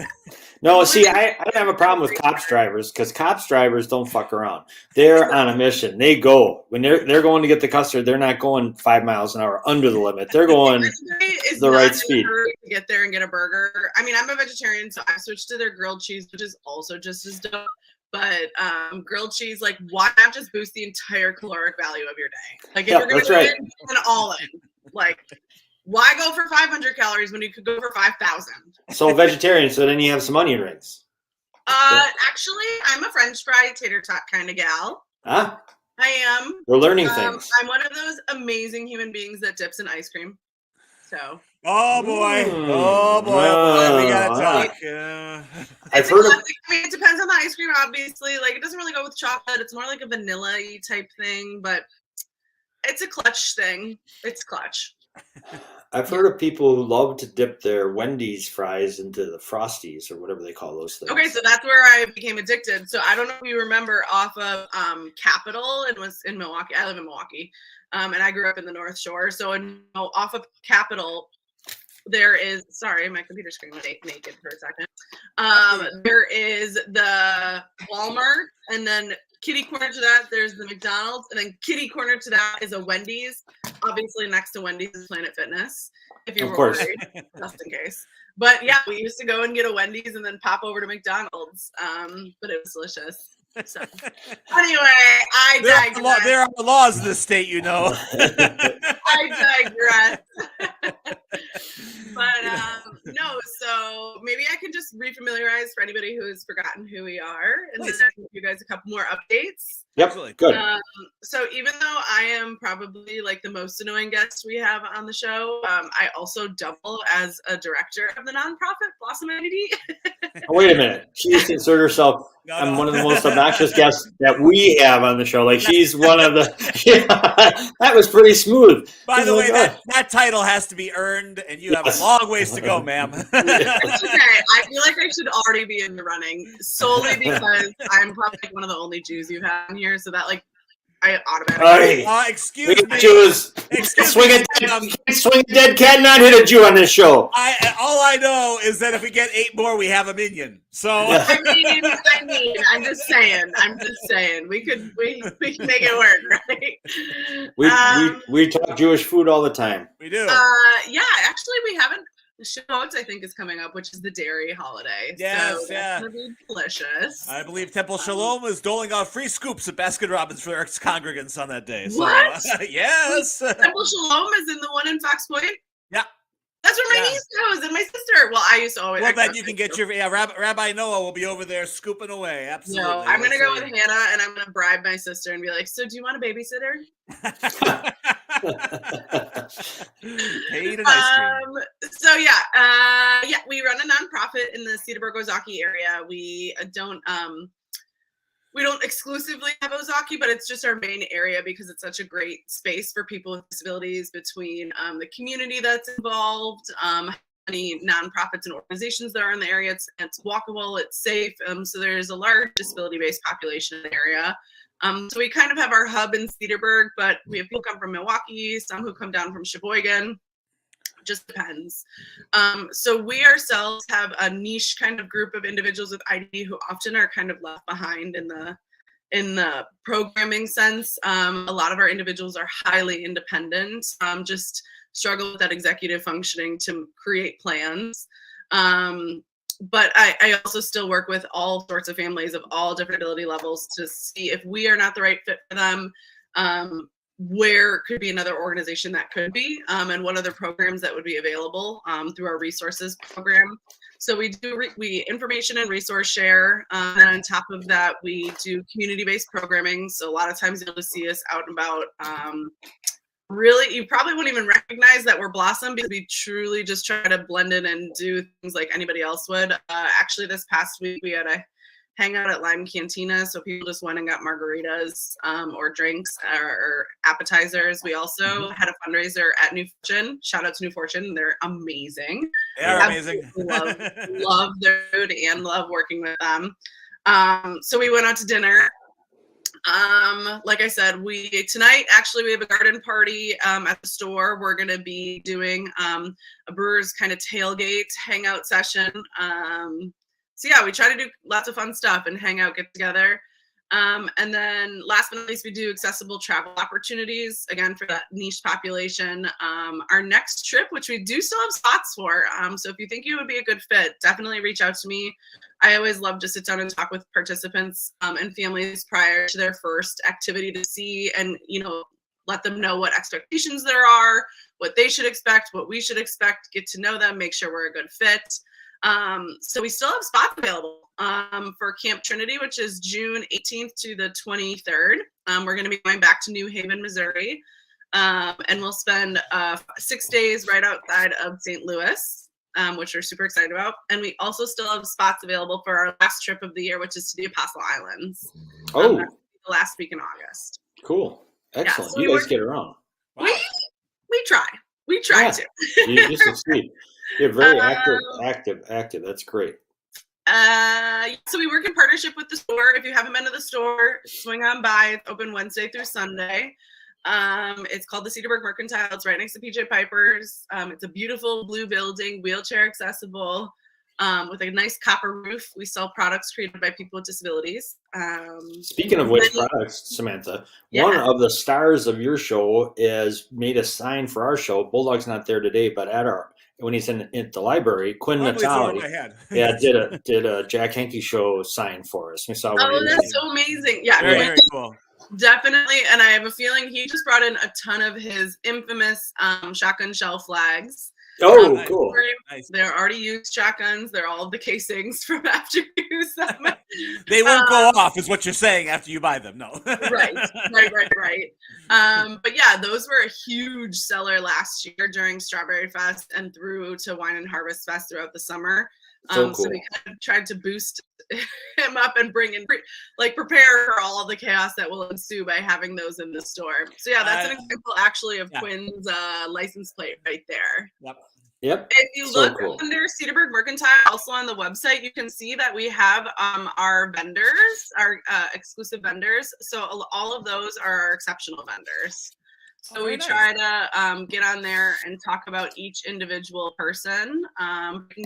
No, see, I don't have a problem with Cops drivers because Cops drivers don't fuck around. They're on a mission. They go when they're going to get the customer. They're not going 5 miles an hour under the limit. They're going is the not right in a speed. hurry to get there and get a burger. I mean, I'm a vegetarian, so I switched to their grilled cheese, which is also just as dope. But grilled cheese, like, why not just boost the entire caloric value of your day? Like, if Yeah, you're going that's to right. go in all in, like, why go for 500 calories when you could go for 5,000? So vegetarian. So then you have some onion rings. Actually, I'm a French fry tater tot kind of gal. Huh? I am. We're learning things. I'm one of those amazing human beings that dips in ice cream. So Oh boy! Mm. Oh boy! We gotta talk. I've heard of. I mean, it depends on the ice cream, obviously. Like, it doesn't really go with chocolate. It's more like a vanilla-y type thing, but it's a clutch thing. It's clutch. I've heard of people who love to dip their Wendy's fries into the Frosties or whatever they call those things. Okay, so that's where I became addicted. So I don't know if you remember off of Capitol. It was in Milwaukee. I live in Milwaukee, and I grew up in the North Shore. So off of Capitol, there is. Sorry, my computer screen went naked for a second. There is the Walmart, and then kitty corner to that, there's the McDonald's, and then kitty corner to that is a Wendy's. Obviously, next to Wendy's is Planet Fitness, if you Of were course. worried, just in case. But yeah, we used to go and get a Wendy's and then pop over to McDonald's. But it was delicious. So anyway, I digress. There are laws in this state, you know. I digress. But no, so maybe I can just refamiliarize for anybody who has forgotten who we are, and then I can give you guys a couple more updates. Yep. Absolutely. Good. So even though I am probably like the most annoying guest we have on the show, I also double as a director of the nonprofit Blossom Entity. Oh, wait a minute. She just inserted herself. No, I'm no. one of the most obnoxious guests that we have on the show. Like, she's one of the. Yeah, that was pretty smooth. By the way, Like, that title has to be earned, and you have Yes. a long ways to go, ma'am. It's okay. I feel like I should already be in the running solely because I'm probably like one of the only Jews you've had in here, so that like I automatically. Hey, Excuse we me. got Jews. Excuse Swing me. a dead cat, not hit a Jew on this show. All I know is that if we get 8 more, we have a minion. So Yeah. I mean, I'm just saying. We can make it work, right? We talk Jewish food all the time. we do. Yeah, actually, we haven't Shavuot, I think, is coming up, which is the dairy holiday. Yes, so yeah. That's gonna be delicious. I believe Temple Shalom is doling out free scoops at Baskin Robbins for their congregants on that day. What? So, yes. Temple Shalom is in the one in Fox Point? Yeah. That's where my niece goes and my sister. Well, I used to always. Well, then you can get your Rabbi Noah will be over there scooping away. Absolutely. No, I'm gonna go with Hannah, and I'm gonna bribe my sister and be like, "So, do you want a babysitter?" Paid an ice cream. So yeah, we run a nonprofit in the Cedarburg Ozaki area. We don't exclusively have Ozaki, but it's just our main area because it's such a great space for people with disabilities between the community that's involved, many nonprofits and organizations that are in the area. It's walkable, it's safe. So there's a large disability-based population in the area. So we kind of have our hub in Cedarburg, but we have people come from Milwaukee, some who come down from Sheboygan. Just depends. So we ourselves have a niche kind of group of individuals with ID who often are kind of left behind in the programming sense. A lot of our individuals are highly independent, just struggle with that executive functioning to create plans. But I also still work with all sorts of families of all different ability levels to see if we are not the right fit for them, where could be another organization that could be, and what other programs that would be available through our resources program. So we do we information and resource share, and on top of that, we do community-based programming. So a lot of times you'll just see us out and about. Really, you probably wouldn't even recognize that we're Blossom because we truly just try to blend in and do things like anybody else would. Actually, this past week we had a hangout at Lime Cantina, so people just went and got margaritas or drinks or appetizers. We also had a fundraiser at New Fortune. Shout out to New Fortune. They're amazing. They are amazing. love their food and love working with them. So we went out to dinner. Like I said, tonight actually we have a garden party at the store. We're going to be doing a brewer's kind of tailgate hangout session. So yeah, we try to do lots of fun stuff and hang out, get together. And then last but not least, we do accessible travel opportunities, again, for that niche population. Our next trip, which we do still have spots for. So if you think you would be a good fit, definitely reach out to me. I always love to sit down and talk with participants and families prior to their first activity to see and, let them know what expectations there are, what they should expect, what we should expect, get to know them, make sure we're a good fit. So we still have spots available for Camp Trinity, which is June 18th to the 23rd. We're going to be going back to New Haven, Missouri, and we'll spend 6 days right outside of St. Louis, which we're super excited about. And we also still have spots available for our last trip of the year, which is to the Apostle Islands. Oh, the last week in August. Cool. Excellent. So you guys get around. Wow. We try. We try to. You succeed. You're very active. That's great. So we work in partnership with the store. If you haven't been to the store, swing on by. It's open Wednesday through Sunday. It's called the Cedarburg Mercantile. It's right next to PJ Piper's. It's a beautiful blue building, wheelchair accessible, with a nice copper roof. We sell products created by people with disabilities. Speaking of which products, Samantha, one of the stars of your show is made a sign for our show. Bulldog's not there today, but when he's in the library, Quinn Natali, did a Jack Henke show sign for us. We saw. That's so amazing! Yeah, very cool. Definitely, and I have a feeling he just brought in a ton of his infamous shotgun shell flags. Oh, cool! Nice. They're already used shotguns. They're all the casings from after you use them. They won't go off, is what you're saying after you buy them. No. Right. But yeah, those were a huge seller last year during Strawberry Fest and through to Wine and Harvest Fest throughout the summer. So we kind of tried to boost him up and bring in, prepare for all of the chaos that will ensue by having those in the store. So yeah, that's an example actually of Quinn's license plate right there. Yep. If you look under Cedarburg Mercantile, also on the website, you can see that we have our vendors, our exclusive vendors. So all of those are our exceptional vendors. So we try to get on there and talk about each individual person.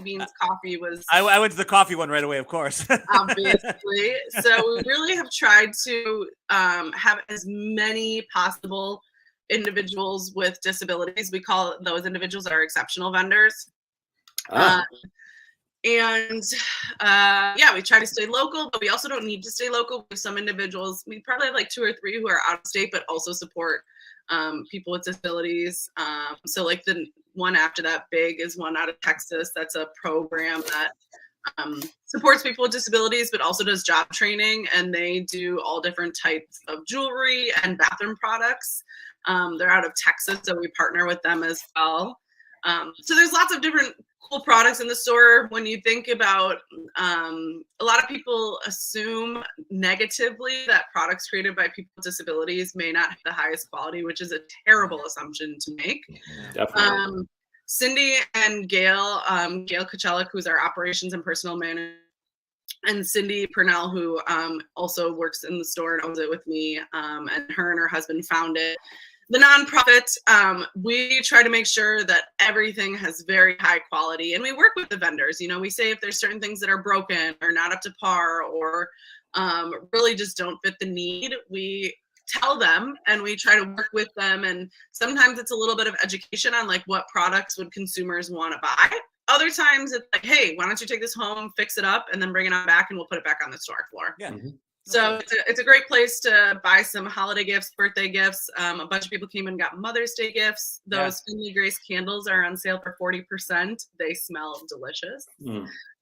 Beans Coffee was... I went to the coffee one right away, of course. Obviously. So we really have tried to have as many possible individuals with disabilities. We call those individuals our exceptional vendors. And we try to stay local, but we also don't need to stay local. With some individuals, we probably have like 2 or 3 who are out of state, but also support people with disabilities. So like the one after that big is one out of Texas. That's a program that supports people with disabilities, but also does job training, and they do all different types of jewelry and bathroom products. They're out of Texas, so we partner with them as well. So there's lots of different cool products in the store. When you think about, a lot of people assume negatively that products created by people with disabilities may not have the highest quality, which is a terrible assumption to make. Definitely. Cindy and Gail Kachelek, who's our operations and personal manager, and Cindy Purnell, who also works in the store and owns it with me, and her and her husband founded the nonprofit. We try to make sure that everything has very high quality, and we work with the vendors. You know, we say if there's certain things that are broken or not up to par or really just don't fit the need, we tell them and we try to work with them. And sometimes it's a little bit of education on like what products would consumers want to buy. Other times it's like, hey, why don't you take this home, fix it up, and then bring it on back and we'll put it back on the store floor. Yeah. So it's a great place to buy some holiday gifts, birthday gifts. A bunch of people came and got Mother's Day gifts. Those Finley Grace candles are on sale for 40%. They smell delicious.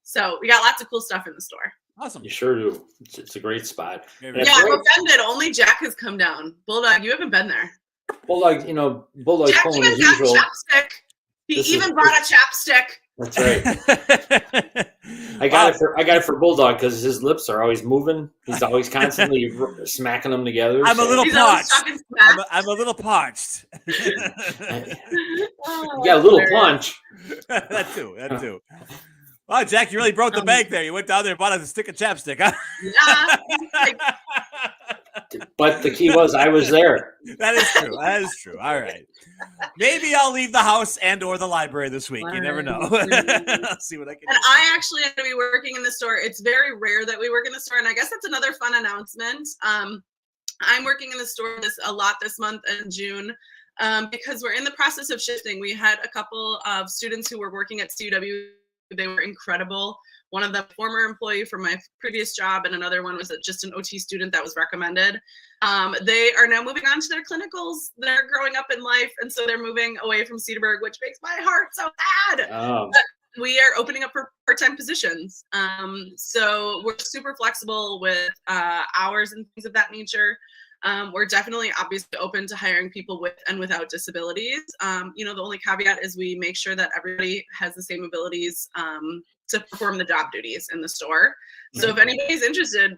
So we got lots of cool stuff in the store. Awesome. You sure do. It's a great spot. Yeah, I'm offended. Only Jack has come down. Bulldog, you haven't been there. Bulldog, Bulldog's Jack pulling even as usual. got chapstick. He even bought a chapstick. That's right. I got it for Bulldog because his lips are always moving. He's always constantly smacking them together. I'm a little He's parched. always talking smack. I'm a little parched. You got a little punch. That too. Wow, Jack, you really broke the bank there. You went down there and bought a stick of chapstick, huh? Yeah. But the key was I was there. That is true. All right. Maybe I'll leave the house and or the library this week. You never know. I'll see what I can do. And I actually am going to be working in the store. It's very rare that we work in the store. And I guess that's another fun announcement. I'm working in the store a lot this month in June because we're in the process of shifting. We had a couple of students who were working at CUW. They were incredible. One of them, former employee from my previous job, and another one was just an OT student that was recommended. They are now moving on to their clinicals. They're growing up in life, and so they're moving away from Cedarburg, which makes my heart so sad. But we are opening up for part-time positions. So we're super flexible with hours and things of that nature. We're definitely obviously open to hiring people with and without disabilities. The only caveat is we make sure that everybody has the same abilities to perform the job duties in the store. So if anybody's interested,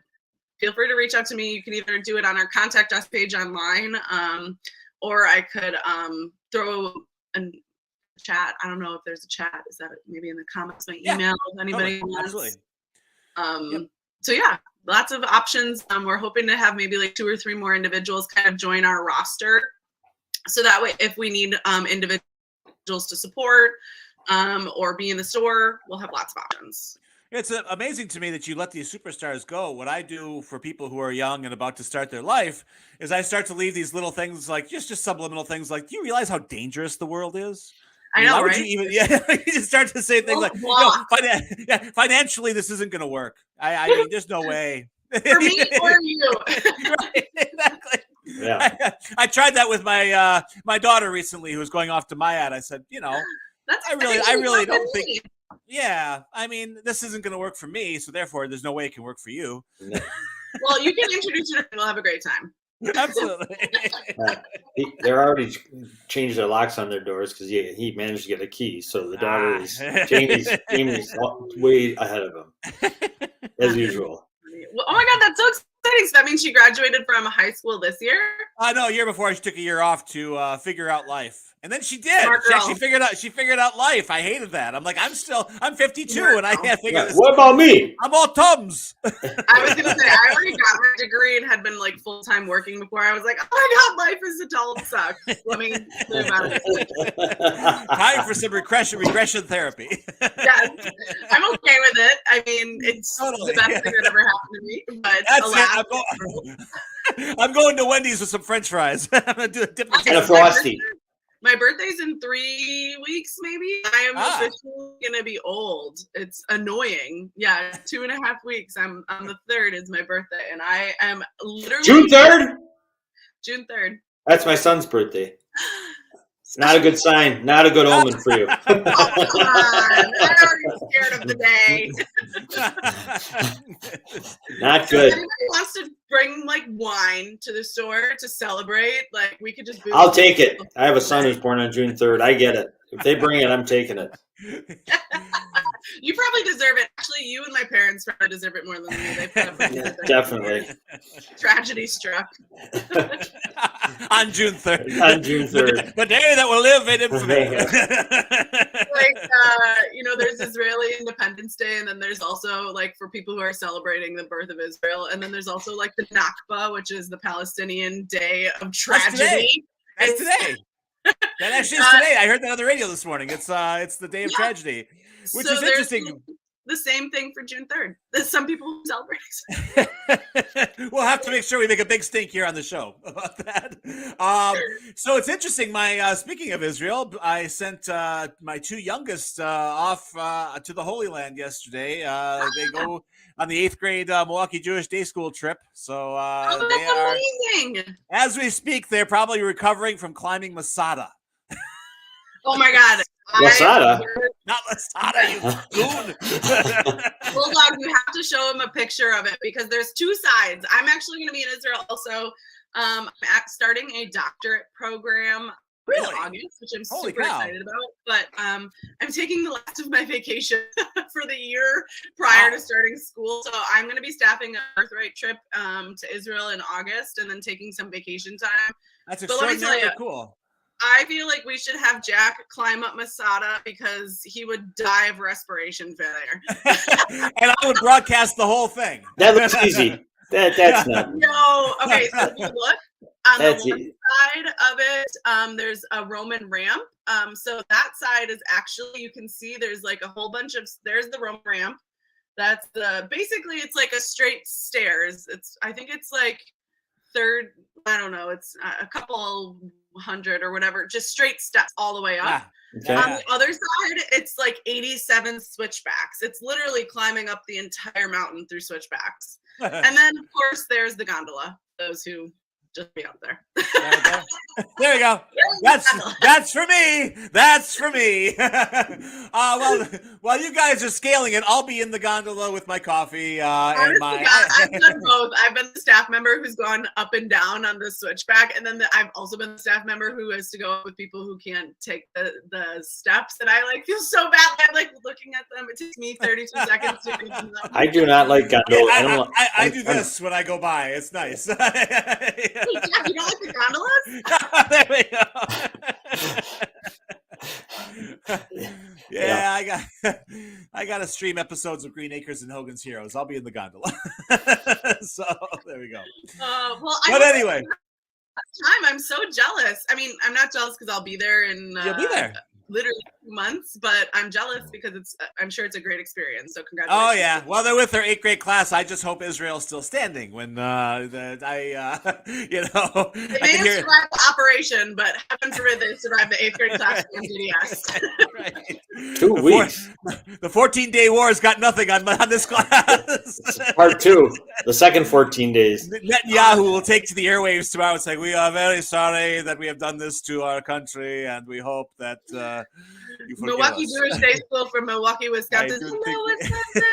feel free to reach out to me. You can either do it on our contact us page online, or I could throw a chat. I don't know if there's a chat. Is that maybe in the comments, my email, if anybody wants. Absolutely. So yeah, lots of options. We're hoping to have maybe like 2 or 3 more individuals kind of join our roster. So that way, if we need individuals to support or be in the store, we'll have lots of options. It's amazing to me that you let these superstars go. What I do for people who are young and about to start their life is I start to leave these little things like just subliminal things like, do you realize how dangerous the world is? I know, why right? You just start to say things like, financially, this isn't going to work. I mean, there's no way. For me or you. Right, exactly. Yeah. I tried that with my my daughter recently, who was going off to my ad. I said, I really don't think. Yeah, I mean, this isn't going to work for me, so therefore, there's no way it can work for you. Well, you can introduce her, and we'll have a great time. Absolutely. They're already changed their locks on their doors because he managed to get a key. So the daughter is Jamie's way ahead of him, as usual. Well, oh my God, that's so exciting! So that means she graduated from high school this year. No, a year before. She took a year off to figure out life, and then she did. She figured out life. I hated that. I'm like, I'm 52, and I can't figure this. What about me? I'm all Tums. I was gonna say I already got my degree and had been like full time working before. I was like, oh my God, life is a dull suck. Let me move out of it. Time for some regression therapy. Yes, I'm okay with it. I mean, it's the best thing that ever happened to me. But I'm going to Wendy's with some French fries. I'm gonna do a dip and a Frosty. My birthday's in 3 weeks, maybe. I am officially gonna be old. It's annoying. Yeah, 2.5 weeks. I'm on the 3rd is my birthday, and I am literally June 3rd. June 3rd. That's my son's birthday. Not a good sign. Not a good omen for you. Oh, come on. I'm already scared of the day. Not If good. anybody wants to bring like wine to the store to celebrate, like we could just. I'll take it. I have a son who's born on June 3rd. I get it. If they bring it, I'm taking it. You probably deserve it. Actually, you and my parents probably deserve it more than me. They put up with it. Definitely. Tragedy struck. On June 3rd. On June 3rd. The day that will live in infamy. Like, there's Israeli Independence Day, and then there's also like for people who are celebrating the birth of Israel, and then there's also like the Nakba, which is the Palestinian Day of tragedy. That's today. That actually is today. I heard that on the radio this morning. It's the day of tragedy, which is interesting. The same thing for June 3rd. There's some people who celebrate. We'll have to make sure we make a big stink here on the show about that. So it's interesting. Speaking of Israel, I sent my 2 youngest off to the Holy Land yesterday. They go on the 8th grade Milwaukee Jewish Day School trip. So they are amazing. As we speak. They're probably recovering from climbing Masada. Oh my God. Masada? Not Masada, you goon. Bulldog, you have to show him a picture of it because there's 2 sides. I'm actually going to be in Israel also. I'm starting a doctorate program in August, which I'm super excited about. But I'm taking the last of my vacation for the year prior to starting school. So I'm going to be staffing a birthright trip to Israel in August and then taking some vacation time. That's extraordinarily cool. I feel like we should have Jack climb up Masada because he would die of respiration failure. And I would broadcast the whole thing. That looks easy. That's not. No. Okay, so if you look on the left side of it, there's a Roman ramp. So that side is actually, you can see there's like a whole bunch of, there's the Roman ramp. That's basically it's like a straight stairs. I think it's like I don't know, it's a couple 100 or whatever, just straight steps all the way up. Okay. On the other side, it's like 87 switchbacks. It's literally climbing up the entire mountain through switchbacks. And then, of course, there's the gondola. Those who just be up there. There you go. That's for me. That's for me. While you guys are scaling it, I'll be in the gondola with my coffee and my. I've done both. I've been the staff member who's gone up and down on the switchback, and then I've also been the staff member who has to go with people who can't take the steps. And I feel so bad. I'm looking at them. It takes me 32 seconds to get them. I do not like gondola. I do this when I go by. It's nice. Hey, Jack, you don't like the gondolas? There we go. Yeah, I got to stream episodes of Green Acres and Hogan's Heroes. I'll be in the gondola. So there we go. Anyway, I'm so jealous. I mean, I'm not jealous because I'll be there in you'll be there. Literally 2 months, but I'm jealous because I'm sure it's a great experience. So congratulations. Oh yeah. Well, they're with their 8th grade class. I just hope Israel's still standing when They may have survived the operation, but heaven forbid they survive the 8th grade class in DDS. Right. 2 weeks. The 14-day war has got nothing on this class. Part 2. The second 14 days. Netanyahu will take to the airwaves tomorrow and say, "We are very sorry that we have done this to our country, and we hope that you forgive Milwaukee us." Jewish Day School from Milwaukee, Wisconsin. Hello, Wisconsin.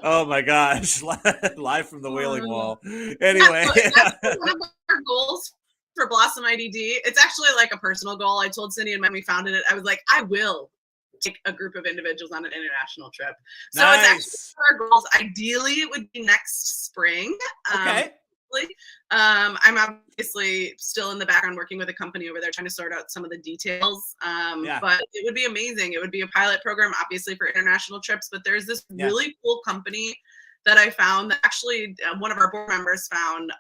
Oh my gosh! Live from the Wailing Wall. Anyway, that's one of our goals for Blossom IDD. It's actually like a personal goal. I told Cindy and when we founded it, I was like, I will take a group of individuals on an international trip. So It's actually our goals. Ideally, it would be next spring. Okay. I'm obviously still in the background working with a company over there trying to sort out some of the details. But it would be amazing. It would be a pilot program, obviously, for international trips. But there's this really cool company that I found that actually one of our board members found.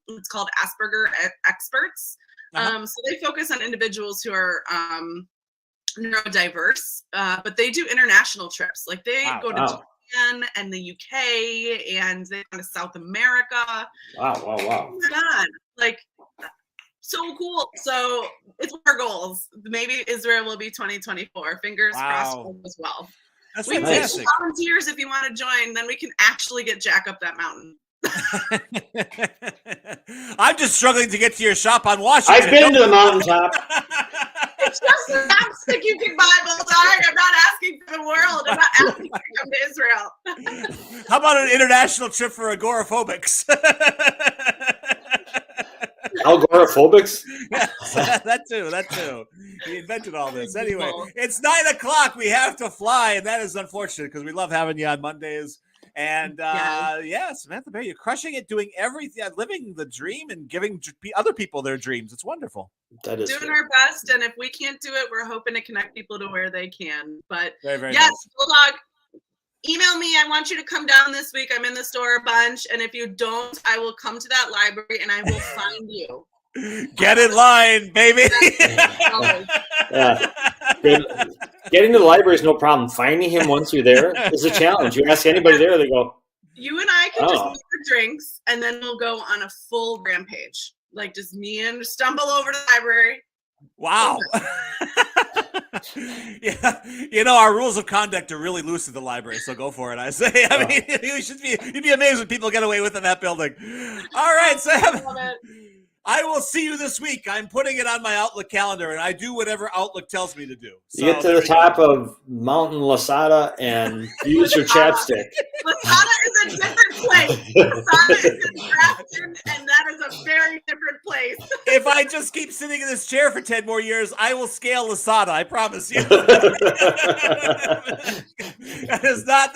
It's called Asperger Experts. So they focus on individuals who are neurodiverse, but they do international trips. Like they go to Japan and the UK, and they go to South America. Wow. Oh my God. like so cool. So it's our goals. Maybe Israel will be 2024. Fingers crossed as well. That's We need fantastic. volunteers if you want to join. Then we can actually get Jack up that mountain. I'm just struggling to get to your shop on Washington. I've been to the mountaintop. It's just a chapstick you can buy, Bulldog. I'm not asking for the world. I'm not asking you to come to Israel. How about an international trip for agoraphobics? Agoraphobics? that too. He invented all this. Anyway, it's 9:00. We have to fly, and that is unfortunate because we love having you on Mondays. And Samantha Bear, you're crushing it, doing everything, living the dream and giving other people their dreams. It's wonderful. That is doing our best, and if we can't do it, we're hoping to connect people to where they can. But very, very yes, nice. Bulldog, email me. I want you to come down this week. I'm in the store a bunch, and if you don't, I will come to that library and I will find you. Get in line, baby. Yeah. Getting to the library is no problem. Finding him once you're there is a challenge. You ask anybody there, they go, you and I can just meet for drinks, and then we'll go on a full rampage. Like just me and stumble over to the library. Wow. Yeah, our rules of conduct are really loose at the library, so go for it. I say. I mean, you'd be amazed when people get away with in that building. All right, Sam. I will see you this week. I'm putting it on my Outlook calendar, and I do whatever Outlook tells me to do. So you get to the top of Mountain Lasada and use your chapstick. Lasada is a different place. Lasada is in Grafton, and that is a very different place. If I just keep sitting in this chair for 10 more years, I will scale Lasada. I promise you. That is not.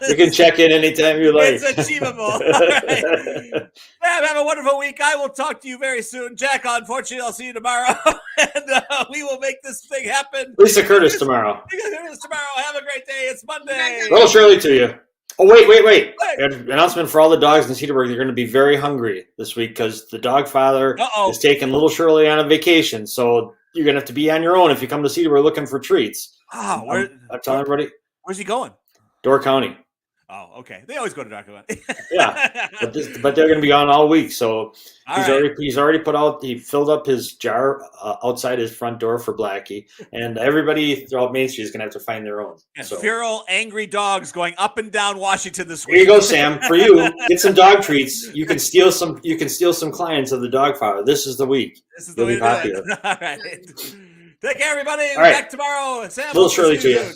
You can check in anytime you like. It's achievable. All right. Have a wonderful week. I will talk to you very soon. Jack, unfortunately, I'll see you tomorrow. And we will make this thing happen. Lisa Curtis tomorrow. Have a great day. It's Monday. Little Shirley to you. Oh, wait. We have an announcement for all the dogs in Cedarburg. They're going to be very hungry this week because the dog father is taking little Shirley on a vacation. So you're going to have to be on your own if you come to Cedarburg looking for treats. Oh, I'm telling everybody. Where's he going? Door County. Oh, okay. They always go to Door County. Yeah, but they're going to be on all week. So he's already put out. He filled up his jar outside his front door for Blackie, and everybody throughout Main Street is going to have to find their own. Yeah, so. Feral, angry dogs going up and down Washington this week. Here you go, Sam. For you, get some dog treats. You can steal some. You can steal some clients of the dog father. This is the week. This is the week. All right. Take care, everybody. All right. Back tomorrow. Sam, Little Shirley to you.